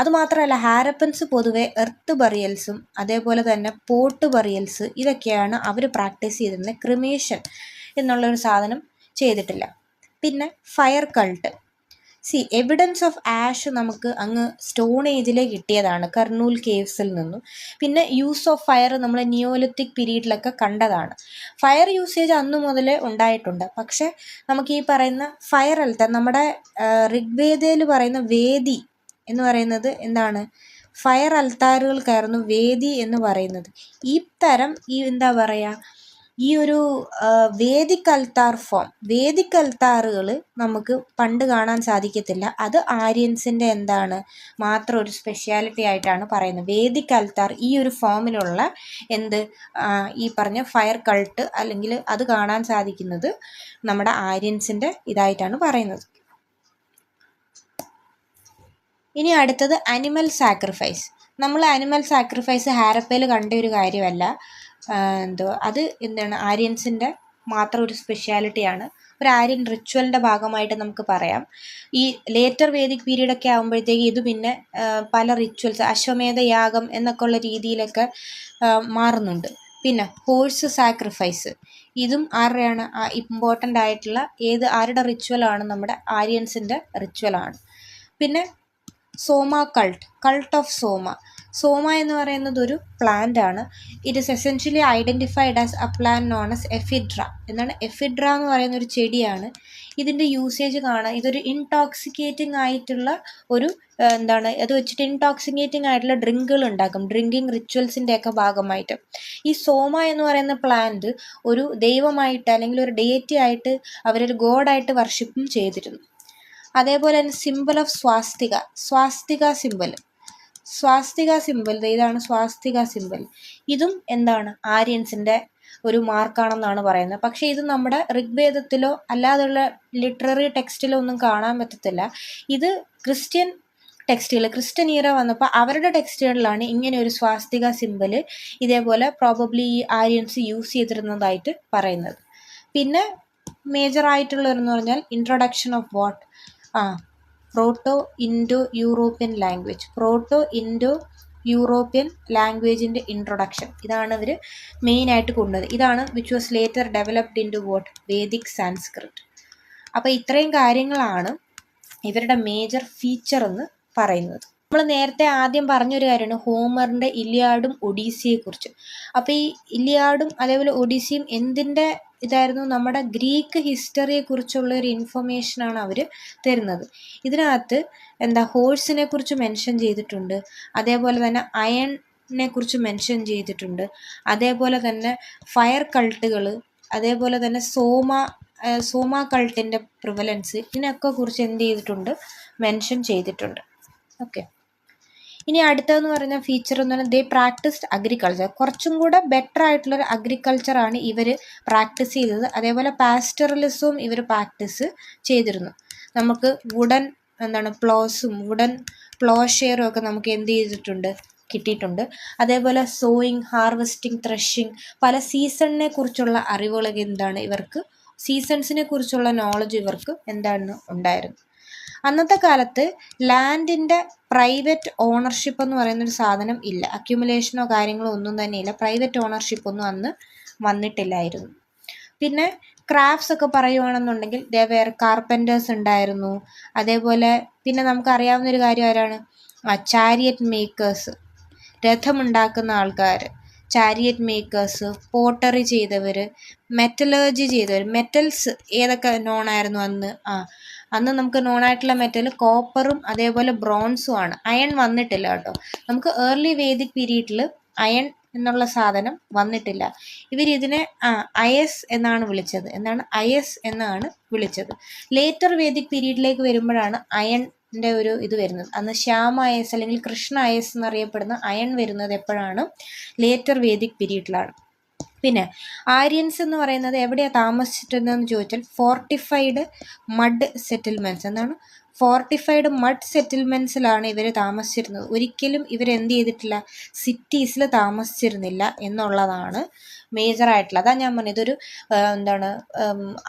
അതുമാത്രമല്ല, ഹാരപ്പൻസ് പൊതുവെ എർത്ത് ബറിയൽസും അതേപോലെ തന്നെ പോട്ട് ബറിയൽസ് ഇതൊക്കെയാണ് അവർ പ്രാക്ടീസ് ചെയ്തിരുന്നത്. ക്രിമേഷൻ എന്നുള്ളൊരു സാധനം ചെയ്തിട്ടില്ല. പിന്നെ fire cult. Evidence of ash നമുക്ക് അങ്ങ് സ്റ്റോൺ ഏജിൽ കിട്ടിയതാണ്, കർണൂൽ കേവ്സിൽ നിന്നും. പിന്നെ യൂസ് ഓഫ് ഫയർ നമ്മൾ നിയോലിത്തിക് പീരീഡിലൊക്കെ കണ്ടതാണ്. ഫയർ യൂസേജ് അന്നു മുതലേ ഉണ്ടായിട്ടുണ്ട്. പക്ഷെ നമുക്ക് ഈ പറയുന്ന ഫയർ അൽത്താർ, നമ്മുടെ ഋഗ്വേദയിൽ പറയുന്ന വേദി എന്ന് പറയുന്നത് എന്താണ്, ഫയർ അൽത്താറുകൾക്കായിരുന്നു വേദി എന്ന് പറയുന്നത്. ഈ തരം എന്താ പറയുക, ഈ ഒരു വേദിക് അൽത്താർ ഫോം, വേദിക് അൽത്താറുകൾ നമുക്ക് പണ്ട് കാണാൻ സാധിക്കത്തില്ല. അത് ആര്യൻസിൻ്റെ എന്താണ് മാത്രം ഒരു സ്പെഷ്യാലിറ്റി ആയിട്ടാണ് പറയുന്നത്. വേദിക് അൽത്താർ ഈ ഒരു ഫോമിലുള്ള ഈ പറഞ്ഞ ഫയർ കൾട്ട് അല്ലെങ്കിൽ അത് കാണാൻ സാധിക്കുന്നത് നമ്മുടെ ആര്യൻസിൻ്റെ ഇതായിട്ടാണ് പറയുന്നത്. ഇനി അടുത്തത് അനിമൽ സാക്രിഫൈസ്. നമ്മൾ അനിമൽ സാക്രിഫൈസ് ഹാരപ്പയിൽ കണ്ട ഒരു കാര്യമല്ല. അത് എന്താണ്, ആര്യൻസിൻ്റെ മാത്രം ഒരു സ്പെഷ്യാലിറ്റിയാണ്. ഒരു ആര്യൻ റിച്വലിൻ്റെ ഭാഗമായിട്ട് നമുക്ക് പറയാം. ഈ ലേറ്റർ വേദിക് പീരീഡൊക്കെ ആകുമ്പോഴത്തേക്ക് ഇത് പിന്നെ പല റിച്വൽസ്, അശ്വമേധ യാഗം എന്നൊക്കെ ഉള്ള രീതിയിലൊക്കെ മാറുന്നുണ്ട്. പിന്നെ ഹോഴ്സ് സാക്രിഫൈസ്, ഇതും ആരുടെയാണ് ഇമ്പോർട്ടൻ്റ് ആയിട്ടുള്ള ആരുടെ റിച്വലാണ്, നമ്മുടെ ആര്യൻസിൻ്റെ റിച്വലാണ്. പിന്നെ സോമ കൾട്ട് ഓഫ് സോമ എന്ന് പറയുന്നത് ഒരു പ്ലാന്റ് ആണ്. It is essentially identified as a plant known as ephedra. എന്താണ് എഫിഡ്ര എന്ന് പറയുന്ന ഒരു ചെടിയാണ്. ഇതിൻ്റെ യൂസേജ് കാണാൻ, ഇതൊരു ഇൻടോക്സിക്കേറ്റിംഗ് ആയിട്ടുള്ള ഒരു അത് വെച്ചിട്ട് ഇൻടോക്സിക്കേറ്റിംഗ് ആയിട്ടുള്ള ഡ്രിങ്കുകൾ ഉണ്ടാക്കും, ഡ്രിങ്കിങ് റിച്വൽസിൻ്റെ ഒക്കെ ഭാഗമായിട്ട്. ഈ സോമ എന്ന് പറയുന്ന പ്ലാന്റ് ഒരു ദൈവമായിട്ട് അല്ലെങ്കിൽ ഒരു ഡെയിറ്റി ആയിട്ട് അവരൊരു ഗോഡായിട്ട് വർഷിപ്പും ചെയ്തിരുന്നു. അതേപോലെ തന്നെ സിമ്പിൾ ഓഫ് സ്വാസ്തിക സിമ്പിൾ ഇതാണ് സ്വാസ്തിക സിമ്പിൾ. ഇതും എന്താണ് ആര്യൻസിൻ്റെ ഒരു മാർക്കാണെന്നാണ് പറയുന്നത്. പക്ഷേ ഇത് നമ്മുടെ ഋഗ്വേദത്തിലോ അല്ലാതെയുള്ള ലിറ്റററി ടെക്സ്റ്റിലോ ഒന്നും കാണാൻ പറ്റത്തില്ല. ഇത് ക്രിസ്ത്യൻ ഈറ വന്നപ്പോൾ അവരുടെ ടെക്സ്റ്റുകളിലാണ് ഇങ്ങനെ ഒരു സ്വാസ്തിക സിമ്പിൾ ഇതേപോലെ പ്രോബബ്ലി ഈ ആര്യൻസ് യൂസ് ചെയ്തിരുന്നതായിട്ട് പറയുന്നത്. പിന്നെ മേജർ ആയിട്ടുള്ളതെന്ന് പറഞ്ഞാൽ introduction of proto Indo European ലാംഗ്വേജിൻ്റെ ഇൻട്രൊഡക്ഷൻ. ഇതാണ് ഇവർ മെയിനായിട്ട് കൊണ്ടുവന്നത്. ഇതാണ് which was later developed into Vedic Sanskrit. അപ്പോൾ ഇത്രയും കാര്യങ്ങളാണ് ഇവരുടെ മേജർ ഫീച്ചർ എന്ന് പറയുന്നത്. നമ്മൾ നേരത്തെ ആദ്യം പറഞ്ഞൊരു കാര്യമാണ് ഹോമറിൻ്റെ ഇലിയാഡും ഒഡീസിയെക്കുറിച്ച്. അപ്പോൾ ഈ ഇലിയാഡും അതേപോലെ ഒഡീസിയും എന്തിൻ്റെ ഇതായിരുന്നു, നമ്മുടെ ഗ്രീക്ക് ഹിസ്റ്ററിയെക്കുറിച്ചുള്ള ഒരു ഇൻഫർമേഷനാണ് അവർ തരുന്നത്. ഇതിനകത്ത് ഹോഴ്സിനെ കുറിച്ച് മെൻഷൻ ചെയ്തിട്ടുണ്ട്, അതേപോലെ തന്നെ അയണിനെ കുറിച്ച് മെൻഷൻ ചെയ്തിട്ടുണ്ട്, അതേപോലെ തന്നെ ഫയർ കൾട്ടുകൾ, അതേപോലെ തന്നെ സോമ കൾട്ടിൻ്റെ പ്രിവലൻസ്, ഇതിനൊക്കെ കുറിച്ച് മെൻഷൻ ചെയ്തിട്ടുണ്ട്. ഓക്കെ, ഇനി അടുത്തതെന്ന് പറഞ്ഞ ഫീച്ചർ എന്ന് പറഞ്ഞാൽ ദേ പ്രാക്ടീസ്ഡ് അഗ്രികൾച്ചർ. കുറച്ചും കൂടെ ബെറ്റർ ആയിട്ടുള്ളൊരു അഗ്രികൾച്ചറാണ് ഇവർ പ്രാക്ടീസ് ചെയ്തത്. അതേപോലെ പാസ്റ്ററലിസവും ഇവർ പ്രാക്ടീസ് ചെയ്തിരുന്നു. നമുക്ക് വുഡൻ പ്ലോഷെയറും ഒക്കെ നമുക്ക് കിട്ടിയിട്ടുണ്ട്. അതേപോലെ സോയിങ്, ഹാർവെസ്റ്റിംഗ്, ത്രഷിങ്, പല സീസണിനെ കുറിച്ചുള്ള അറിവുകളൊക്കെ സീസൺസിനെ കുറിച്ചുള്ള നോളജ് ഇവർക്ക് ഉണ്ടായിരുന്നു. അന്നത്തെ കാലത്ത് ലാൻഡിൻ്റെ പ്രൈവറ്റ് ഓണർഷിപ്പ് എന്ന് പറയുന്നൊരു സാധനം ഇല്ല, അക്യുമുലേഷനോ കാര്യങ്ങളോ ഒന്നും തന്നെ ഇല്ല. പ്രൈവറ്റ് ഓണർഷിപ്പ് ഒന്നും അന്ന് വന്നിട്ടില്ലായിരുന്നു. പിന്നെ ക്രാഫ്റ്റ്സ് ഒക്കെ പറയുകയാണെന്നുണ്ടെങ്കിൽ വേറെ കാർപ്പൻറ്റേഴ്സ് ഉണ്ടായിരുന്നു. അതേപോലെ പിന്നെ നമുക്കറിയാവുന്നൊരു കാര്യം ആരാണ്, ചാരിയറ്റ് മേക്കേഴ്സ്, രഥമുണ്ടാക്കുന്ന ആൾക്കാർ, ചാരിയറ്റ് മേക്കേഴ്സ്, പോട്ടറി ചെയ്തവർ, മെറ്റലർജി ചെയ്തവർ. മെറ്റൽസ് ഏതൊക്കെ നോണായിരുന്നു അന്ന് നമുക്ക് നോണായിട്ടുള്ള മെറ്റൽ കോപ്പറും അതേപോലെ ബ്രോൺസും ആണ്. അയൺ വന്നിട്ടില്ല കേട്ടോ. നമുക്ക് ഏർലി വേദിക് പീരീഡിൽ അയൺ എന്നുള്ള സാധനം വന്നിട്ടില്ല. ഇവരിതിനെ അയസ് എന്നാണ് വിളിച്ചത്. ലേറ്റർ വേദിക് പീരീഡിലേക്ക് വരുമ്പോഴാണ് അയണിൻ്റെ ഒരു ഇത് വരുന്നത്. അന്ന് ശ്യാമ അയസ് അല്ലെങ്കിൽ കൃഷ്ണ അയസ് എന്നറിയപ്പെടുന്ന അയൺ വരുന്നത് എപ്പോഴാണ്, ലേറ്റർ വേദിക് പീരീഡിലാണ്. പിന്നെ ആര്യൻസ് എന്ന് പറയുന്നത് എവിടെയാണ് താമസിച്ചിരുന്നതെന്ന് ചോദിച്ചാൽ ഫോർട്ടിഫൈഡ് മഡ് സെറ്റിൽമെൻറ്റ്സ്. എന്താണ് ഫോർട്ടിഫൈഡ് മഡ് സെറ്റിൽമെൻറ്റ്സിലാണ് ഇവർ താമസിച്ചിരുന്നത്. ഒരിക്കലും ഇവരെന്ത് ചെയ്തിട്ടില്ല, സിറ്റീസിൽ താമസിച്ചിരുന്നില്ല എന്നുള്ളതാണ് മേജറായിട്ടുള്ള. അതാ ഞാൻ പറഞ്ഞത്, ഇതൊരു എന്താണ്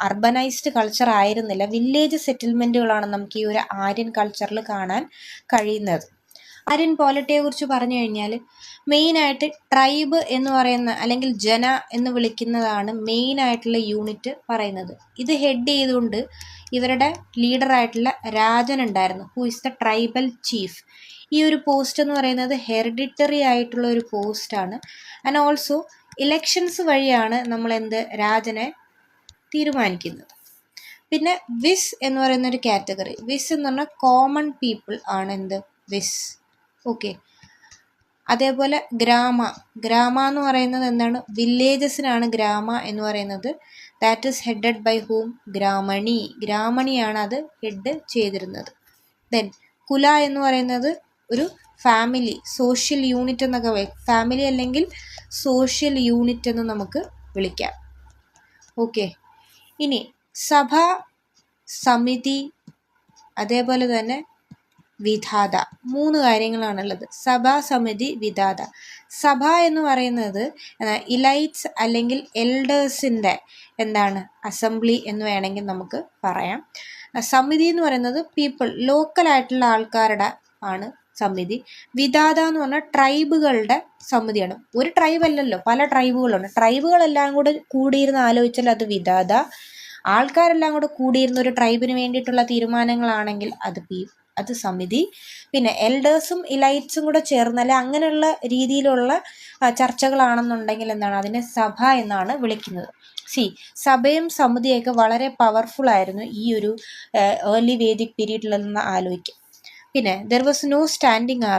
അർബനൈസ്ഡ് കൾച്ചർ ആയിരുന്നില്ല, വില്ലേജ് സെറ്റിൽമെൻറ്റുകളാണ് നമുക്ക് ഈ ഒരു ആര്യൻ കൾച്ചറിൽ കാണാൻ കഴിയുന്നത്. ആര്യൻ പോളിറ്റിയെ കുറിച്ച് പറഞ്ഞു കഴിഞ്ഞാൽ മെയിനായിട്ട് ട്രൈബ് എന്ന് പറയുന്ന അല്ലെങ്കിൽ ജന എന്ന് വിളിക്കുന്നതാണ് മെയിനായിട്ടുള്ള യൂണിറ്റ് പറയുന്നത്. ഇത് ഹെഡ് ചെയ്തുകൊണ്ട് ഇവരുടെ ലീഡറായിട്ടുള്ള രാജൻ ഉണ്ടായിരുന്നു, who is the tribal chief. ഈ ഒരു പോസ്റ്റ് എന്ന് പറയുന്നത് ഹെറിഡിറ്ററി ആയിട്ടുള്ള ഒരു പോസ്റ്റാണ്. ആൻഡ് ഓൾസോ ഇലക്ഷൻസ് വഴിയാണ് നമ്മൾ രാജനെ തീരുമാനിക്കുന്നത്. പിന്നെ വിസ് എന്ന് പറയുന്ന ഒരു കാറ്റഗറി, വിസ് എന്ന് പറഞ്ഞാൽ കോമൺ പീപ്പിൾ ആണ് വിസ്. ഓക്കെ. അതേപോലെ ഗ്രാമ എന്ന് പറയുന്നത് എന്താണ്, വില്ലേജസിനാണ് ഗ്രാമ എന്ന് പറയുന്നത്. That is headed by whom, ഗ്രാമണിയാണ് അത് ഹെഡ് ചെയ്തിരുന്നത്. ദെൻ കുല എന്ന് പറയുന്നത് ഒരു ഫാമിലി, സോഷ്യൽ യൂണിറ്റ് എന്നൊക്കെ ഫാമിലി അല്ലെങ്കിൽ സോഷ്യൽ യൂണിറ്റ് എന്ന് നമുക്ക് വിളിക്കാം. ഓക്കെ. ഇനി സഭ, സമിതി, അതേപോലെ തന്നെ വിധാത, 3 കാര്യങ്ങളാണുള്ളത്. സഭ, സമിതി, വിധാത. സഭ എന്ന് പറയുന്നത് ഇലൈറ്റ്സ് അല്ലെങ്കിൽ എൽഡേഴ്സിൻ്റെ അസംബ്ലി എന്ന് വേണമെങ്കിൽ നമുക്ക് പറയാം. സമിതി എന്ന് പറയുന്നത് പീപ്പിൾ, ലോക്കലായിട്ടുള്ള ആൾക്കാരുടെ ആണ് സമിതി. വിധാത എന്ന് പറഞ്ഞാൽ ട്രൈബുകളുടെ സമിതിയാണ്. ഒരു ട്രൈബ് അല്ലല്ലോ, പല ട്രൈബുകളുണ്ട്. ട്രൈബുകളെല്ലാം കൂടെ കൂടിയിരുന്ന് ആലോചിച്ചാൽ അത് വിധാത. ആൾക്കാരെല്ലാം കൂടെ കൂടിയിരുന്ന ഒരു ട്രൈബിന് വേണ്ടിയിട്ടുള്ള തീരുമാനങ്ങളാണെങ്കിൽ അത് സമിതി. പിന്നെ എൽഡേഴ്സും ഇലൈറ്റ്സും കൂടെ ചേർന്നാൽ അങ്ങനെയുള്ള രീതിയിലുള്ള ചർച്ചകളാണെന്നുണ്ടെങ്കിൽ അതിനെ സഭ എന്നാണ് വിളിക്കുന്നത്. സഭയും സമിതിയൊക്കെ വളരെ പവർഫുൾ ആയിരുന്നു ഈ ഒരു ഏർലി വേദിക് പീരീഡിൽ നിന്ന് ആലോചിക്കും. പിന്നെ there was no standing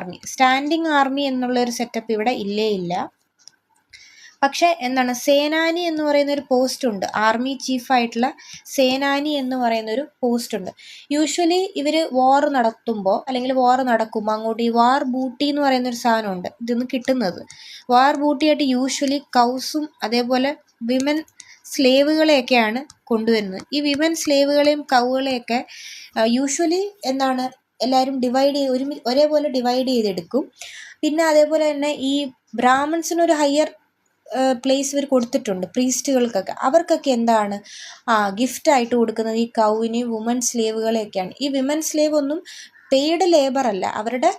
army എന്നുള്ള ഒരു സെറ്റപ്പ് ഇവിടെ ഇല്ല. പക്ഷെ സേനാനി എന്ന് പറയുന്ന ഒരു പോസ്റ്റ് ഉണ്ട്, ആർമി ചീഫായിട്ടുള്ള സേനാനി എന്ന് പറയുന്ന ഒരു പോസ്റ്റ് ഉണ്ട്. യൂഷ്വലി ഇവർ വാർ നടത്തുമ്പോൾ അല്ലെങ്കിൽ വാർ നടക്കുമ്പോൾ അങ്ങോട്ട് ഈ വാർ ബൂട്ടി എന്ന് പറയുന്ന ഒരു സാധനമുണ്ട്, ഇതൊന്ന് കിട്ടുന്നത്. വാർ ബൂട്ടിയായിട്ട് യൂഷ്വലി കൗസും അതേപോലെ വിമൻ സ്ലേവുകളെയൊക്കെയാണ് കൊണ്ടുവരുന്നത്. ഈ വിമൻ സ്ലേവുകളെയും കൗകളെയൊക്കെ യൂഷ്വലി എല്ലാവരും ഒരേപോലെ ഡിവൈഡ് ചെയ്തെടുക്കും. പിന്നെ അതേപോലെ തന്നെ ഈ ബ്രാഹ്മൺസിനൊരു ഹയർ പ്ലേസ് ഇവർ കൊടുത്തിട്ടുണ്ട്, പ്രീസ്റ്റുകൾക്കൊക്കെ. അവർക്കൊക്കെ ഗിഫ്റ്റായിട്ട് കൊടുക്കുന്നത് ഈ കൗവിനെയും വുമൻ സ്ലേവുകളെയൊക്കെയാണ്. ഈ വിമൻ സ്ലേവ് ഒന്നും പെയ്ഡ് ലേബർ അല്ല, അവരുടെ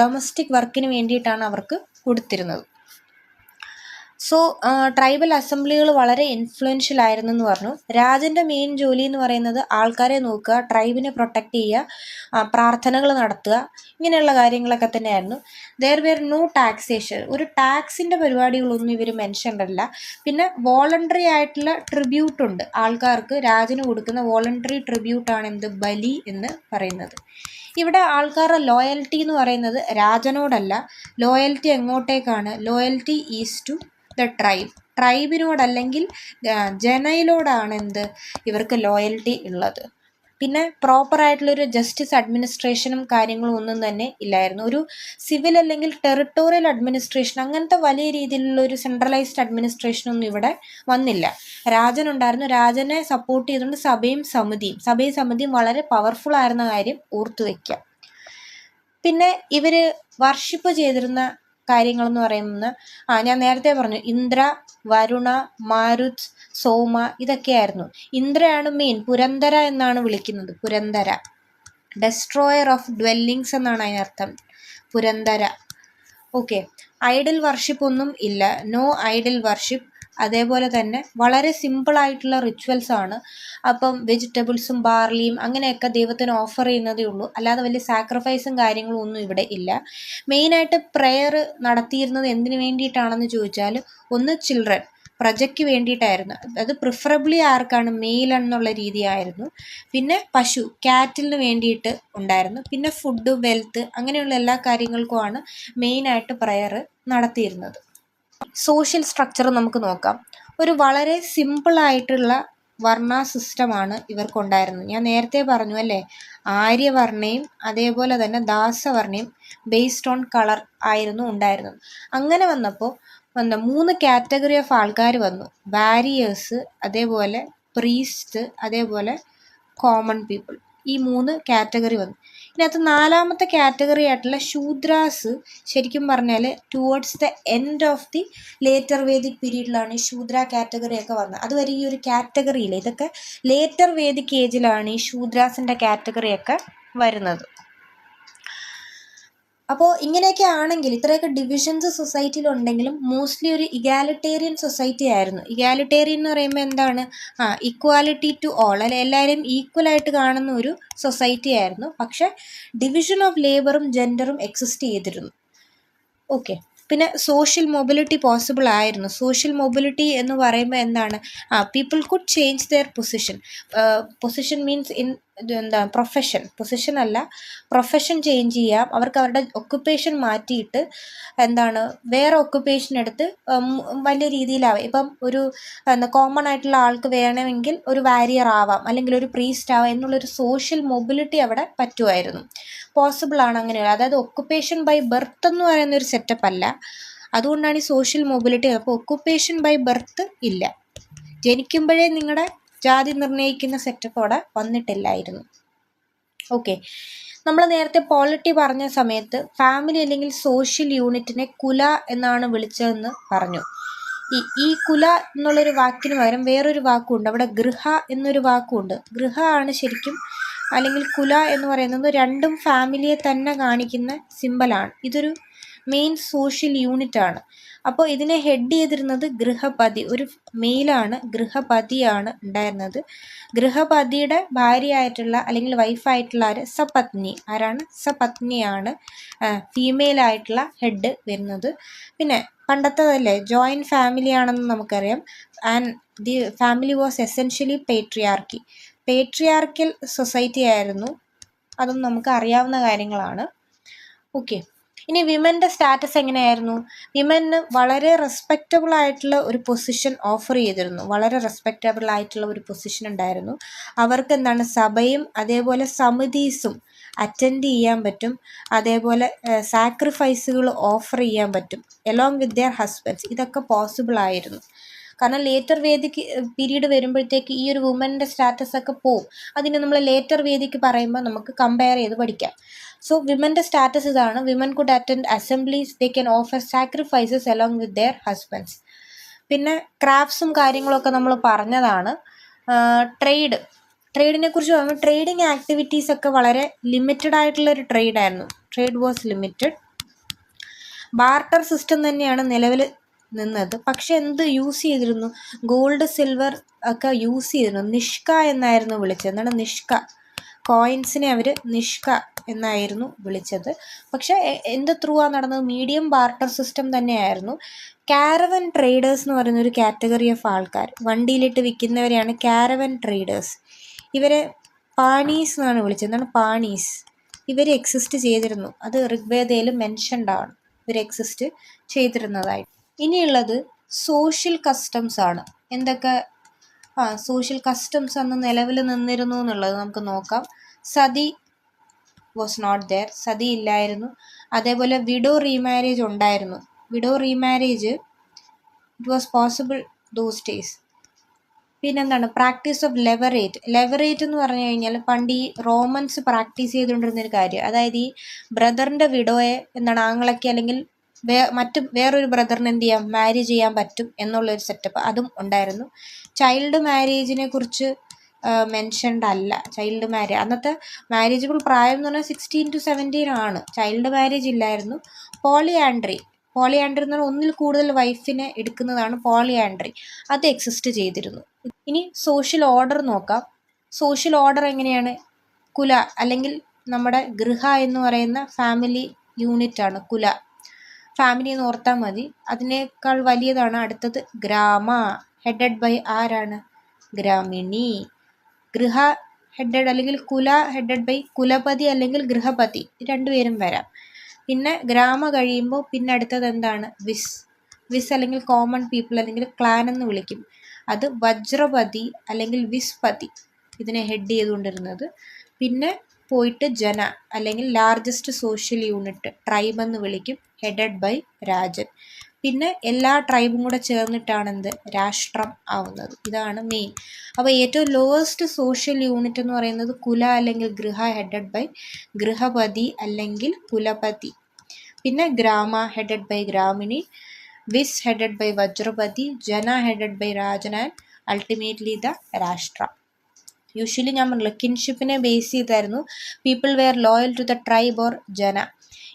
ഡൊമസ്റ്റിക് വർക്കിന് വേണ്ടിയിട്ടാണ് അവർക്ക് കൊടുത്തിരുന്നത്. സോ ട്രൈബൽ അസംബ്ലികൾ വളരെ ഇൻഫ്ലുവൻഷ്യൽ ആയിരുന്നു എന്ന് പറഞ്ഞു. രാജൻ്റെ മെയിൻ ജോലി എന്ന് പറയുന്നത് ആൾക്കാരെ നോക്കുക, ട്രൈബിനെ പ്രൊട്ടക്റ്റ് ചെയ്യുക, പ്രാർത്ഥനകൾ നടത്തുക, ഇങ്ങനെയുള്ള കാര്യങ്ങളൊക്കെ തന്നെയായിരുന്നു. ദെയർ വെയർ നോ ടാക്സേഷൻ, ഒരു ടാക്സിൻ്റെ പരിപാടികളൊന്നും ഇവർ മെൻഷൻഡ് അല്ല. പിന്നെ വോളണ്ടറി ആയിട്ടുള്ള ട്രിബ്യൂട്ട് ഉണ്ട്, ആൾക്കാർക്ക് രാജന് കൊടുക്കുന്ന വോളണ്ടറി ട്രിബ്യൂട്ടാണ് ബലി എന്ന് പറയുന്നത്. ഇവിടെ ആൾക്കാരുടെ ലോയൽറ്റി എന്ന് പറയുന്നത് രാജനോടല്ല, ലോയൽറ്റി എങ്ങോട്ടേക്കാണ്, ലോയൽറ്റി ഈസ് ടു ദ ട്രൈബിനോടല്ലെങ്കിൽ ജനയിലോടാണ് ഇവർക്ക് ലോയൽറ്റി ഉള്ളത്. പിന്നെ പ്രോപ്പറായിട്ടുള്ളൊരു ജസ്റ്റിസ് അഡ്മിനിസ്ട്രേഷനും കാര്യങ്ങളും ഒന്നും തന്നെ ഇല്ലായിരുന്നു. ഒരു സിവിൽ അല്ലെങ്കിൽ ടെറിട്ടോറിയൽ അഡ്മിനിസ്ട്രേഷൻ അങ്ങനത്തെ വലിയ രീതിയിലുള്ള ഒരു സെൻട്രലൈസ്ഡ് അഡ്മിനിസ്ട്രേഷനൊന്നും ഇവിടെ വന്നില്ല. രാജനുണ്ടായിരുന്നു, രാജനെ സപ്പോർട്ട് ചെയ്തുകൊണ്ട് സഭയും സമിതിയും വളരെ പവർഫുൾ ആയിരുന്ന കാര്യം ഓർത്തു വയ്ക്കുക. പിന്നെ ഇവർ വർഷിപ്പ് ചെയ്തിരുന്ന കാര്യങ്ങളെന്ന് പറയുന്നത് ഞാൻ നേരത്തെ പറഞ്ഞു, ഇന്ദ്ര, വരുണ, മാരുത്, സോമ, ഇതൊക്കെയായിരുന്നു. ഇന്ദ്രയാണ് മെയിൻ, പുരന്ദര എന്നാണ് വിളിക്കുന്നത്. പുരന്ദര, ഡെസ്ട്രോയർ ഓഫ് ഡ്വെല്ലിങ്സ് എന്നാണ് അതിനർത്ഥം, പുരന്ദര. ഓക്കെ. ഐഡൽ വർഷിപ്പ് ഒന്നും ഇല്ല, നോ ഐഡൽ വർഷിപ്പ്. അതേപോലെ തന്നെ വളരെ സിമ്പിളായിട്ടുള്ള റിച്വൽസ് ആണ്. അപ്പം വെജിറ്റബിൾസും ബാർലിയും അങ്ങനെയൊക്കെ ദൈവത്തിന് ഓഫർ ചെയ്യുന്നതേ ഉള്ളൂ, അല്ലാതെ വലിയ സാക്രിഫൈസും കാര്യങ്ങളും ഒന്നും ഇവിടെ ഇല്ല. മെയിനായിട്ട് പ്രെയർ നടത്തിയിരുന്നത് എന്തിനു വേണ്ടിയിട്ടാണെന്ന് ചോദിച്ചാൽ, ഒന്ന് ചിൽഡ്രൻ, പ്രജയ്ക്ക് വേണ്ടിയിട്ടായിരുന്നു. അത് പ്രിഫറബിളി ആർക്കാണ്, മെയിൽ എന്നുള്ള രീതിയായിരുന്നു. പിന്നെ പശു, കാറ്റിലിന് വേണ്ടിയിട്ട് ഉണ്ടായിരുന്നു. പിന്നെ ഫുഡ്, വെൽത്ത്, അങ്ങനെയുള്ള എല്ലാ കാര്യങ്ങൾക്കുമാണ് മെയിനായിട്ട് പ്രെയർ നടത്തിയിരുന്നത്. സോഷ്യൽ സ്ട്രക്ചർ നമുക്ക് നോക്കാം. ഒരു വളരെ സിമ്പിളായിട്ടുള്ള വർണ്ണ സിസ്റ്റമാണ് ഇവർക്കുണ്ടായിരുന്നത്. ഞാൻ നേരത്തെ പറഞ്ഞു അല്ലേ, ആര്യവർണ്ണയും അതേപോലെ തന്നെ ദാസവർണ്ണയും ബേസ്ഡ് ഓൺ കളർ ആയിരുന്നു ഉണ്ടായിരുന്നത്. അങ്ങനെ വന്നപ്പോൾ വന്ന 3 കാറ്റഗറി ഓഫ് ആൾക്കാർ വന്നു. വാരിയേഴ്സ്, അതേപോലെ പ്രീസ്റ്റ്, അതേപോലെ കോമൺ പീപ്പിൾ. ഈ 3 കാറ്റഗറി വന്നു. ഇതിനകത്ത് 4ാമത്തെ കാറ്റഗറി ആയിട്ടുള്ള ശൂദ്രാസ് ശരിക്കും പറഞ്ഞാൽ towards the end of the later Vedic പീരീഡിലാണ് ഈ ശൂദ്ര കാറ്റഗറി ഒക്കെ വന്നത്. അതുവരെ ഈ ഒരു കാറ്റഗറിയില്ല. ഇതൊക്കെ ലേറ്റർ വേദിക് ഏജിലാണ് ഈ ശൂദ്രാസിൻ്റെ കാറ്റഗറിയൊക്കെ വരുന്നത്. അപ്പോൾ ഇങ്ങനെയൊക്കെ ആണെങ്കിൽ ഇത്രയൊക്കെ ഡിവിഷൻസ് സൊസൈറ്റിയിൽ ഉണ്ടെങ്കിലും മോസ്റ്റ്ലി ഒരു ഇഗാലിറ്റേറിയൻ സൊസൈറ്റി ആയിരുന്നു. ഇഗാലിറ്റേറിയൻ എന്ന് പറയുമ്പോൾ എന്താണ്? ഇക്വാലിറ്റി ടു ഓൾ, അല്ലെ എല്ലാവരും ഈക്വലായിട്ട് കാണുന്ന ഒരു സൊസൈറ്റി ആയിരുന്നു. പക്ഷെ ഡിവിഷൻ ഓഫ് ലേബറും ജെൻഡറും എക്സിസ്റ്റ് ചെയ്തിരുന്നു. ഓക്കെ. പിന്നെ സോഷ്യൽ മൊബിലിറ്റി പോസിബിൾ ആയിരുന്നു. സോഷ്യൽ മൊബിലിറ്റി എന്ന് പറയുമ്പോൾ എന്താണ്? People could change there position means position അല്ല, പ്രൊഫഷൻ ചേഞ്ച് ചെയ്യാം. അവർക്ക് അവരുടെ ഒക്കുപ്പേഷൻ മാറ്റിയിട്ട് വേറെ ഒക്കുപ്പേഷൻ എടുത്ത് വലിയ രീതിയിലാവാം. ഇപ്പം ഒരു കോമൺ ആയിട്ടുള്ള ആൾക്ക് വേണമെങ്കിൽ ഒരു വാരിയർ ആവാം, അല്ലെങ്കിൽ ഒരു പ്രീസ്റ്റ് ആവാം എന്നുള്ളൊരു സോഷ്യൽ മൊബിലിറ്റി അവിടെ പറ്റുമായിരുന്നു. പോസിബിൾ ആണ് അങ്ങനെ. അതായത് ഒക്കുപ്പേഷൻ ബൈ ബർത്ത് എന്ന് പറയുന്ന ഒരു സെറ്റപ്പ് അല്ല. അതുകൊണ്ടാണ് ഈ സോഷ്യൽ മൊബിലിറ്റി. അപ്പോൾ ഒക്കുപ്പേഷൻ ബൈ ബർത്ത് ഇല്ല. ജനിക്കുമ്പോഴേ നിങ്ങളുടെ ജാതി നിർണ്ണയിക്കുന്ന സെറ്റപ്പ് അവിടെ വന്നിട്ടില്ലായിരുന്നു. ഓക്കെ. നമ്മൾ നേരത്തെ പോളിറ്റി പറഞ്ഞ സമയത്ത് ഫാമിലി അല്ലെങ്കിൽ സോഷ്യൽ യൂണിറ്റിനെ കുല എന്നാണ് വിളിച്ചതെന്ന് പറഞ്ഞു. ഈ കുല എന്നുള്ളൊരു വാക്കിന് പകരം വേറൊരു വാക്കുണ്ട്. അവിടെ ഗൃഹ എന്നൊരു വാക്കുണ്ട്. ഗൃഹ ആണ് ശരിക്കും, അല്ലെങ്കിൽ കുല എന്ന് പറയുന്നത് രണ്ടും ഫാമിലിയെ തന്നെ കാണിക്കുന്ന സിമ്പലാണ്. ഇതൊരു മെയിൻ സോഷ്യൽ യൂണിറ്റ് ആണ്. അപ്പോൾ ഇതിനെ ഹെഡ് ചെയ്തിരുന്നത് ഗൃഹപതി, ഒരു മെയിലാണ്, ഗൃഹപതിയാണ് ഉണ്ടായിരുന്നത്. ഗൃഹപതിയുടെ ഭാര്യയായിട്ടുള്ള അല്ലെങ്കിൽ വൈഫായിട്ടുള്ള സപത്നി. ആരാണ്? സപത്നിയാണ് ഫീമെയിൽ ആയിട്ടുള്ള ഹെഡ് വരുന്നത്. പിന്നെ പണ്ടത്തേതല്ലേ, ജോയിൻറ്റ് ഫാമിലി ആണെന്ന് നമുക്കറിയാം. And the family was essentially patriarchal society ആയിരുന്നു. അതും നമുക്ക് അറിയാവുന്ന കാര്യങ്ങളാണ്. ഓക്കെ. ഇനി വിമൻ്റെ സ്റ്റാറ്റസ് എങ്ങനെയായിരുന്നു? വിമന് വളരെ റെസ്പെക്റ്റബിൾ ആയിട്ടുള്ള ഒരു പൊസിഷൻ ഓഫർ ചെയ്തിരുന്നു. വളരെ റെസ്പെക്റ്റബിൾ ആയിട്ടുള്ള ഒരു പൊസിഷൻ ഉണ്ടായിരുന്നു. അവർക്ക് സഭയും അതേപോലെ സമിതീസും അറ്റൻഡ് ചെയ്യാൻ പറ്റും. അതേപോലെ സാക്രിഫൈസുകൾ ഓഫർ ചെയ്യാൻ പറ്റും എലോങ് വിത്ത് ദെയർ ഹസ്ബൻഡ്സ്. ഇതൊക്കെ പോസിബിൾ ആയിരുന്നു. കാരണം ലേറ്റർ വേദിക്ക് പീരീഡ് വരുമ്പോഴത്തേക്ക് ഈ ഒരു വുമൻ്റെ സ്റ്റാറ്റസ് ഒക്കെ പോവും. അതിന് നമ്മൾ ലേറ്റർ വേദിക്ക് പറയുമ്പോൾ നമുക്ക് കമ്പയർ ചെയ്ത് പഠിക്കാം. സോ വിമൻ്റെ സ്റ്റാറ്റസ് ഇതാണ്. Women could attend assemblies, they can offer sacrifices along with their husbands. പിന്നെ ക്രാഫ്റ്റ്സും കാര്യങ്ങളൊക്കെ നമ്മൾ പറഞ്ഞതാണ്. ട്രേഡിനെ കുറിച്ച് പറയുമ്പോൾ ട്രേഡിങ് ആക്ടിവിറ്റീസ് ഒക്കെ വളരെ ലിമിറ്റഡ് ആയിട്ടുള്ളൊരു ട്രേഡായിരുന്നു. Trade was limited. Barter system തന്നെയാണ് നിലവിൽ നിന്നത്. പക്ഷെ എന്ത് യൂസ് ചെയ്തിരുന്നു? ഗോൾഡ്, സിൽവർ ഒക്കെ യൂസ് ചെയ്തിരുന്നു. നിഷ്ക എന്നായിരുന്നു വിളിച്ചത്. എന്താണ് നിഷ്ക? കോയിൻസിനെ അവർ നിഷ്ക എന്നായിരുന്നു വിളിച്ചത്. പക്ഷെ എന്ത് ത്രൂ ആണ് നടന്നത്? മീഡിയം ബാർട്ടർ സിസ്റ്റം തന്നെയായിരുന്നു. കാരവൻ ട്രേഡേഴ്സ് എന്ന് പറയുന്ന ഒരു കാറ്റഗറി ഓഫ് ആൾക്കാർ, വണ്ടിയിലിട്ട് വിൽക്കുന്നവരെയാണ് കാരവൻ ട്രേഡേഴ്സ്. ഇവരെ പാണീസ് എന്നാണ് വിളിച്ചത്. എന്താണ് പാണീസ്? ഇവർ എക്സിസ്റ്റ് ചെയ്തിരുന്നു. അത് ഋഗ്വേദയിൽ മെൻഷൻഡ് ആണ്, ഇവർ എക്സിസ്റ്റ് ചെയ്തിരുന്നതായിട്ട്. ഇനിയുള്ളത് സോഷ്യൽ കസ്റ്റംസ് ആണ്. എന്തൊക്കെ സോഷ്യൽ കസ്റ്റംസ് അന്ന് നിലവിൽ നിന്നിരുന്നു എന്നുള്ളത് നമുക്ക് നോക്കാം. Sati was not there. Sati ഇല്ലായിരുന്നു. അതേപോലെ വിഡോ റീമാരേജ് ഉണ്ടായിരുന്നു. Widow remarriage it was possible those days. പിന്നെന്താണ്? പ്രാക്ടീസ് ഓഫ് ലെവറേറ്റ് എന്ന് പറഞ്ഞു കഴിഞ്ഞാൽ പണ്ട് ഈ റോമൻസ് പ്രാക്ടീസ് ചെയ്തുകൊണ്ടിരുന്നൊരു കാര്യം. അതായത് ഈ ബ്രദറിൻ്റെ വിഡോയെ ആങ്ങളൊക്കെ അല്ലെങ്കിൽ വേറൊരു ബ്രദറിന് എന്ത് ചെയ്യാം, മാരി ചെയ്യാൻ പറ്റും എന്നുള്ളൊരു സെറ്റപ്പ് അതും ഉണ്ടായിരുന്നു. ചൈൽഡ് മാരേജിനെ കുറിച്ച് മെൻഷൻഡ് അല്ല. ചൈൽഡ് മാരേജ്, അന്നത്തെ മാരേജബിൾ പ്രായം എന്ന് പറഞ്ഞാൽ 16 to 17 ആണ്. ചൈൽഡ് മാരേജ് ഇല്ലായിരുന്നു. പോളിയാൻഡ്രി എന്ന് പറഞ്ഞാൽ ഒന്നിൽ കൂടുതൽ വൈഫിനെ എടുക്കുന്നതാണ് പോളിയാൻഡ്രി. അത് എക്സിസ്റ്റ് ചെയ്തിരുന്നു. ഇനി സോഷ്യൽ ഓർഡർ നോക്കാം. സോഷ്യൽ ഓർഡർ എങ്ങനെയാണ്? കുല അല്ലെങ്കിൽ നമ്മുടെ ഗൃഹ എന്ന് പറയുന്ന ഫാമിലി യൂണിറ്റ് ആണ് കുല. ഫാമിലി എന്ന് ഓർത്താൽ മതി. അതിനേക്കാൾ വലിയതാണ് അടുത്തത് ഗ്രാമ. ഹെഡഡ് ബൈ ആരാണ്? ഗ്രാമിണി. ഗൃഹ ഹെഡഡ് അല്ലെങ്കിൽ കുല ഹെഡഡ് ബൈ കുലപതി അല്ലെങ്കിൽ ഗൃഹപതി, രണ്ടുപേരും വരാം. പിന്നെ ഗ്രാമ കഴിയുമ്പോൾ പിന്നെ അടുത്തത് എന്താണ്? വിസ് അല്ലെങ്കിൽ കോമൺ പീപ്പിൾ അല്ലെങ്കിൽ ക്ലാൻ എന്ന് വിളിക്കും. അത് വജ്രപതി അല്ലെങ്കിൽ വിസ്പതി ഇതിനെ ഹെഡ് ചെയ്തുകൊണ്ടിരുന്നത്. പിന്നെ പോയിട്ട് ജന അല്ലെങ്കിൽ ലാർജസ്റ്റ് സോഷ്യൽ യൂണിറ്റ് ട്രൈബ് എന്ന് വിളിക്കും, ഹെഡഡ് ബൈ രാജൻ. പിന്നെ എല്ലാ ട്രൈബും കൂടെ ചേർന്നിട്ടാണ് എന്ത് രാഷ്ട്രം ആവുന്നത്. ഇതാണ് മെയിൻ. അപ്പോൾ ഏറ്റവും ലോവസ്റ്റ് സോഷ്യൽ യൂണിറ്റ് എന്ന് പറയുന്നത് കുല അല്ലെങ്കിൽ ഗൃഹ ഹെഡഡ് ബൈ ഗൃഹപതി അല്ലെങ്കിൽ കുലപതി. പിന്നെ grama headed by gramani, vis headed by vajrapati, jana headed by rajan and ultimately the rashtra. Usually ഞാൻ പറഞ്ഞല്ലോ കിൻഷിപ്പിനെ ബേസ് ചെയ്തായിരുന്നു people were loyal to the tribe or jana.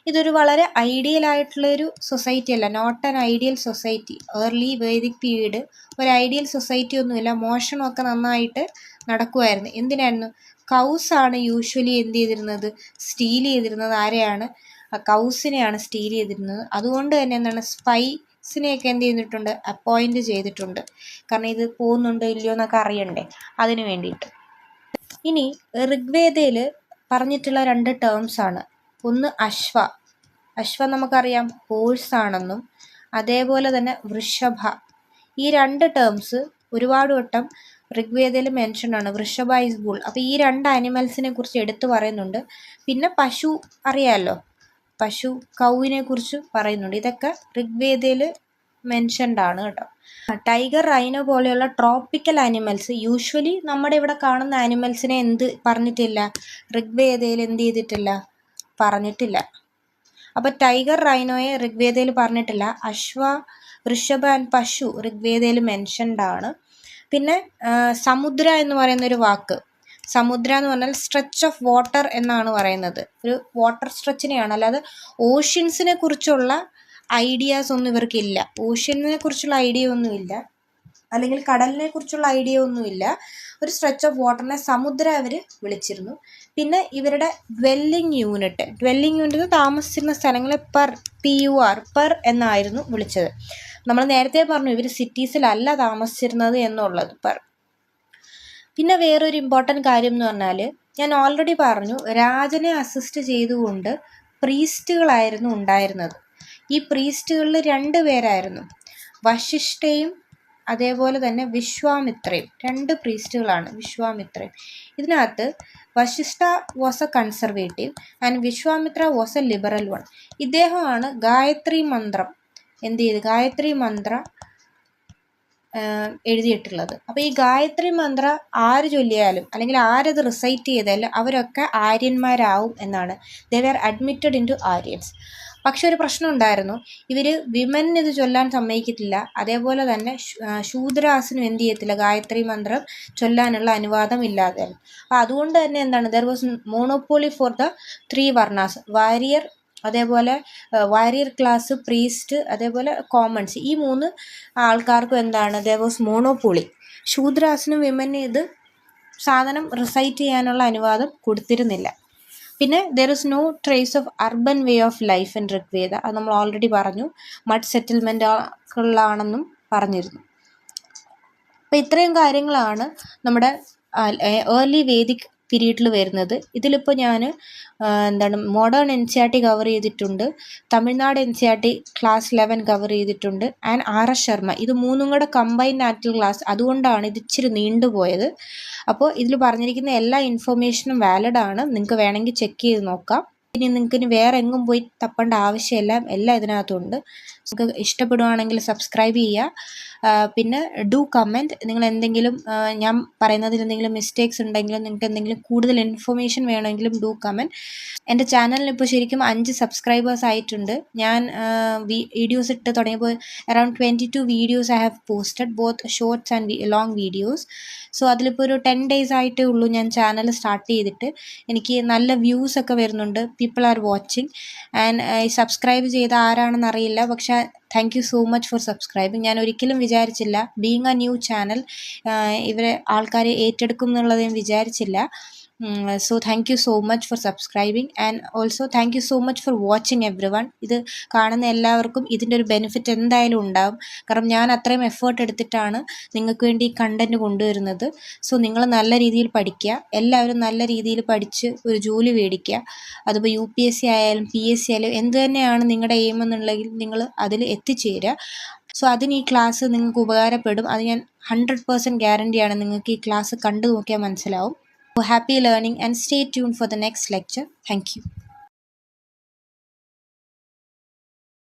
ഇതൊരു വളരെ ഐഡിയൽ ആയിട്ടുള്ളൊരു സൊസൈറ്റി അല്ല, not an ideal society. Early Vedic period ഒരു ഐഡിയൽ സൊസൈറ്റി ഒന്നുമില്ല. മോഷണമൊക്കെ നന്നായിട്ട് നടക്കുമായിരുന്നു. എന്തിനായിരുന്നു? കൗസാണ് യൂഷ്വലി എന്ത് ചെയ്തിരുന്നത്? സ്റ്റീൽ ചെയ്തിരുന്നത്. ആരെയാണ്? കൗസിനെയാണ് സ്റ്റീൽ ചെയ്തിരുന്നത്. അതുകൊണ്ട് തന്നെ എന്താണ്, സ്പൈസിനെയൊക്കെ എന്ത് ചെയ്തിട്ടുണ്ട്? അപ്പോയിൻറ്റ് ചെയ്തിട്ടുണ്ട്. കാരണം ഇത് പോകുന്നുണ്ടോ ഇല്ലയോ എന്നൊക്കെ അറിയണ്ടേ, അതിന് വേണ്ടിയിട്ട്. ഇനി ഋഗ്വേദയിൽ പറഞ്ഞിട്ടുള്ള 2 ടേംസ് ആണ്. ഒന്ന് അശ്വ. അശ്വ നമുക്കറിയാം ഹോഴ്സ് ആണെന്നും, അതേപോലെ തന്നെ വൃഷഭ. ഈ 2 ടേംസ് ഒരുപാട് വട്ടം ഋഗ്വേദയിൽ മെൻഷൻ ആണ്. Vrusshabha is bull. അപ്പോൾ ഈ 2 ആനിമൽസിനെ കുറിച്ച് എടുത്തു പറയുന്നുണ്ട്. പിന്നെ പശു അറിയാമല്ലോ, പശു കൗവിനെ കുറിച്ച് പറയുന്നുണ്ട്. ഇതൊക്കെ ഋഗ്വേദയിൽ മെൻഷൻഡ് ആണ് കേട്ടോ. ടൈഗർ, റൈനോ പോലെയുള്ള ട്രോപ്പിക്കൽ ആനിമൽസ് യൂഷ്വലി നമ്മുടെ ഇവിടെ കാണുന്ന ആനിമൽസിനെ എന്ത് പറഞ്ഞിട്ടില്ല? ഋഗ്വേദയിൽ എന്ത് ചെയ്തിട്ടില്ല? പറഞ്ഞിട്ടില്ല. അപ്പോൾ ടൈഗർ, റൈനോയെ ഋഗ്വേദയിൽ പറഞ്ഞിട്ടില്ല. അശ്വ, വൃഷഭ ആൻഡ് പശു ഋഗ്വേദയിൽ മെൻഷൻഡ് ആണ്. പിന്നെ സമുദ്ര എന്ന് പറയുന്നൊരു വാക്ക്, സമുദ്ര എന്ന് പറഞ്ഞാൽ സ്ട്രെച്ച് ഓഫ് വാട്ടർ എന്നാണ് പറയുന്നത്. ഒരു വാട്ടർ സ്ട്രെച്ചിനെയാണ്, അല്ലാതെ ഓഷ്യൻസിനെ കുറിച്ചുള്ള ഐഡിയാസ് ഒന്നും ഇവർക്കില്ല. ഓഷ്യനെ കുറിച്ചുള്ള ഐഡിയ ഒന്നുമില്ല, അല്ലെങ്കിൽ കടലിനെ കുറിച്ചുള്ള ഐഡിയ ഒന്നുമില്ല. ഒരു സ്ട്രെച്ച് ഓഫ് വാട്ടറിനെ സമുദ്ര അവർ വിളിച്ചിരുന്നു. പിന്നെ ഇവരുടെ ഡ്വെല്ലിംഗ് യൂണിറ്റ് താമസിച്ചിരുന്ന സ്ഥലങ്ങളെ പെർ എന്നായിരുന്നു വിളിച്ചത്. നമ്മൾ നേരത്തെ പറഞ്ഞു ഇവർ സിറ്റീസിലല്ല താമസിച്ചിരുന്നത് എന്നുള്ളത്. പെർ. പിന്നെ വേറൊരു ഇമ്പോർട്ടൻറ്റ് കാര്യം എന്ന് പറഞ്ഞാൽ, ഞാൻ ഓൾറെഡി പറഞ്ഞു രാജനെ അസിസ്റ്റ് ചെയ്തുകൊണ്ട് പ്രീസ്റ്റുകളായിരുന്നു ഉണ്ടായിരുന്നത്. ഈ പ്രീസ്റ്റുകളിൽ 2 പേരായിരുന്നു, വശിഷ്ഠയും അതേപോലെ തന്നെ വിശ്വാമിത്രയും. 2 പ്രീസ്റ്റുകളാണ് വിശ്വാമിത്രയും. ഇതിനകത്ത് Vashishtha was a conservative and Vishvamitra was a liberal one. ഇദ്ദേഹമാണ് ഗായത്രി മന്ത്രം ഗായത്രി മന്ത്ര എഴുതിയിട്ടുള്ളത്. അപ്പോൾ ഈ ഗായത്രി മന്ത്ര ആര് ചൊല്ലിയാലും അല്ലെങ്കിൽ ആരത് റിസൈറ്റ് ചെയ്താലും അവരൊക്കെ ആര്യന്മാരാവും എന്നാണ്. They were admitted into Aryans. പക്ഷെ ഒരു പ്രശ്നം ഉണ്ടായിരുന്നു, ഇവർ വിമൻ ഇത് ചൊല്ലാൻ സമ്മതിക്കത്തില്ല. അതേപോലെ തന്നെ ശൂദ്രാസിനും എന്ത് ചെയ്യത്തില്ല, ഗായത്രി മന്ത്രം ചൊല്ലാനുള്ള അനുവാദം ഇല്ലാതെ. അപ്പോൾ അതുകൊണ്ട് തന്നെ എന്താണ്, there was monopoly for the 3 varnas, warrior, അതേപോലെ വാരിയർ ക്ലാസ്, പ്രീസ്റ്റ്, അതേപോലെ കോമൺസ്. ഈ 3 ആൾക്കാർക്കും എന്താണ്, ദർ വാസ് മോണോപോളി. ശൂദ്രാസിനും വിമന് ഇത് സാധനം റിസൈറ്റ് ചെയ്യാനുള്ള അനുവാദം കൊടുത്തിരുന്നില്ല. പിന്നെ there is no trace of urban way of life in Rigveda. അത് നമ്മൾ ഓൾറെഡി പറഞ്ഞു. മഡ് സെറ്റിൽമെൻറ്റുകളാണെന്നും പറഞ്ഞിരുന്നു. അപ്പോൾ ഇത്രയും കാര്യങ്ങളാണ് നമ്മുടെ ഏർലി വേദിക് പീരീഡിൽ വരുന്നത്. ഇതിലിപ്പോൾ ഞാൻ മോഡേൺ NCERT കവർ ചെയ്തിട്ടുണ്ട്, തമിഴ്നാട് NCERT ക്ലാസ് 11 കവർ ചെയ്തിട്ടുണ്ട്, ആൻഡ് RS ശർമ്മ. ഇത് 3ഉം കൂടെ കമ്പൈൻഡ് ആയിട്ടുള്ള ക്ലാസ്, അതുകൊണ്ടാണ് ഇത് ഇച്ചിരി നീണ്ടുപോയത്. അപ്പോൾ ഇതിൽ പറഞ്ഞിരിക്കുന്ന എല്ലാ ഇൻഫർമേഷനും വാലിഡ് ആണ്, നിങ്ങൾക്ക് വേണമെങ്കിൽ ചെക്ക് ചെയ്ത് നോക്കാം. ഇനി നിങ്ങൾക്ക് വേറെ എങ്ങും പോയി തപ്പേണ്ട ആവശ്യമില്ല, എല്ലാം ഇതിനകത്തുണ്ട്. നിങ്ങൾക്ക് ഇഷ്ടപ്പെടുവാണെങ്കിൽ സബ്സ്ക്രൈബ് ചെയ്യുക. പിന്നെ ഡു കമൻറ്റ്. നിങ്ങൾ എന്തെങ്കിലും ഞാൻ പറയുന്നതിൽ എന്തെങ്കിലും മിസ്റ്റേക്സ് ഉണ്ടെങ്കിലും നിങ്ങൾക്ക് എന്തെങ്കിലും കൂടുതൽ ഇൻഫർമേഷൻ വേണമെങ്കിലും ഡു കമൻറ്റ്. എൻ്റെ ചാനലിൽ ഇപ്പോൾ ശരിക്കും 5 സബ്സ്ക്രൈബേഴ്സ് ആയിട്ടുണ്ട്. ഞാൻ വീഡിയോസ് ഇട്ട് തുടങ്ങിയപ്പോൾ around 22 videos I have posted, both shorts and long videos. So അതിലിപ്പോൾ ഒരു 10 days ആയിട്ടേ ഉള്ളൂ ഞാൻ ചാനൽ സ്റ്റാർട്ട് ചെയ്തിട്ട്. എനിക്ക് നല്ല വ്യൂസ് ഒക്കെ വരുന്നുണ്ട്, people are watching. And subscribe ചെയ്ത ആരാണെന്ന് അറിയില്ല, പക്ഷേ thank you so much for subscribing. ഞാൻ ഒരിക്കലും വിചാരിച്ചില്ല, ബീങ് എ ന്യൂ ചാനൽ ഇവരെ ആൾക്കാർ ഏറ്റെടുക്കും എന്നുള്ളത് ഞാൻ വിചാരിച്ചില്ല. So thank you so much for subscribing, and also thank you so much for watching everyone. ഇത് കാണുന്ന എല്ലാവർക്കും ഇതിൻ്റെ ഒരു ബെനിഫിറ്റ് എന്തായാലും ഉണ്ടാകും. കാരണം ഞാൻ അത്രയും എഫേർട്ട് എടുത്തിട്ടാണ് നിങ്ങൾക്ക് വേണ്ടി ഈ കണ്ടൻറ്റ് കൊണ്ടുവരുന്നത്. സോ നിങ്ങൾ നല്ല രീതിയിൽ പഠിക്കുക, എല്ലാവരും നല്ല രീതിയിൽ പഠിച്ച് ഒരു ജോലി മേടിക്കുക. അതിപ്പോൾ UPSC ആയാലും PSC ആയാലും എന്ത് തന്നെയാണ് നിങ്ങളുടെ എയിം എന്നുണ്ടെങ്കിൽ നിങ്ങൾ അതിൽ എത്തിച്ചേരുക. സോ അതിന് ഈ ക്ലാസ് നിങ്ങൾക്ക് ഉപകാരപ്പെടും, അത് ഞാൻ 100% ഗ്യാരണ്ടിയാണ്. നിങ്ങൾക്ക് ഈ ക്ലാസ് കണ്ടു നോക്കിയാൽ മനസ്സിലാവും. Happy learning and stay tuned for the next lecture. Thank you.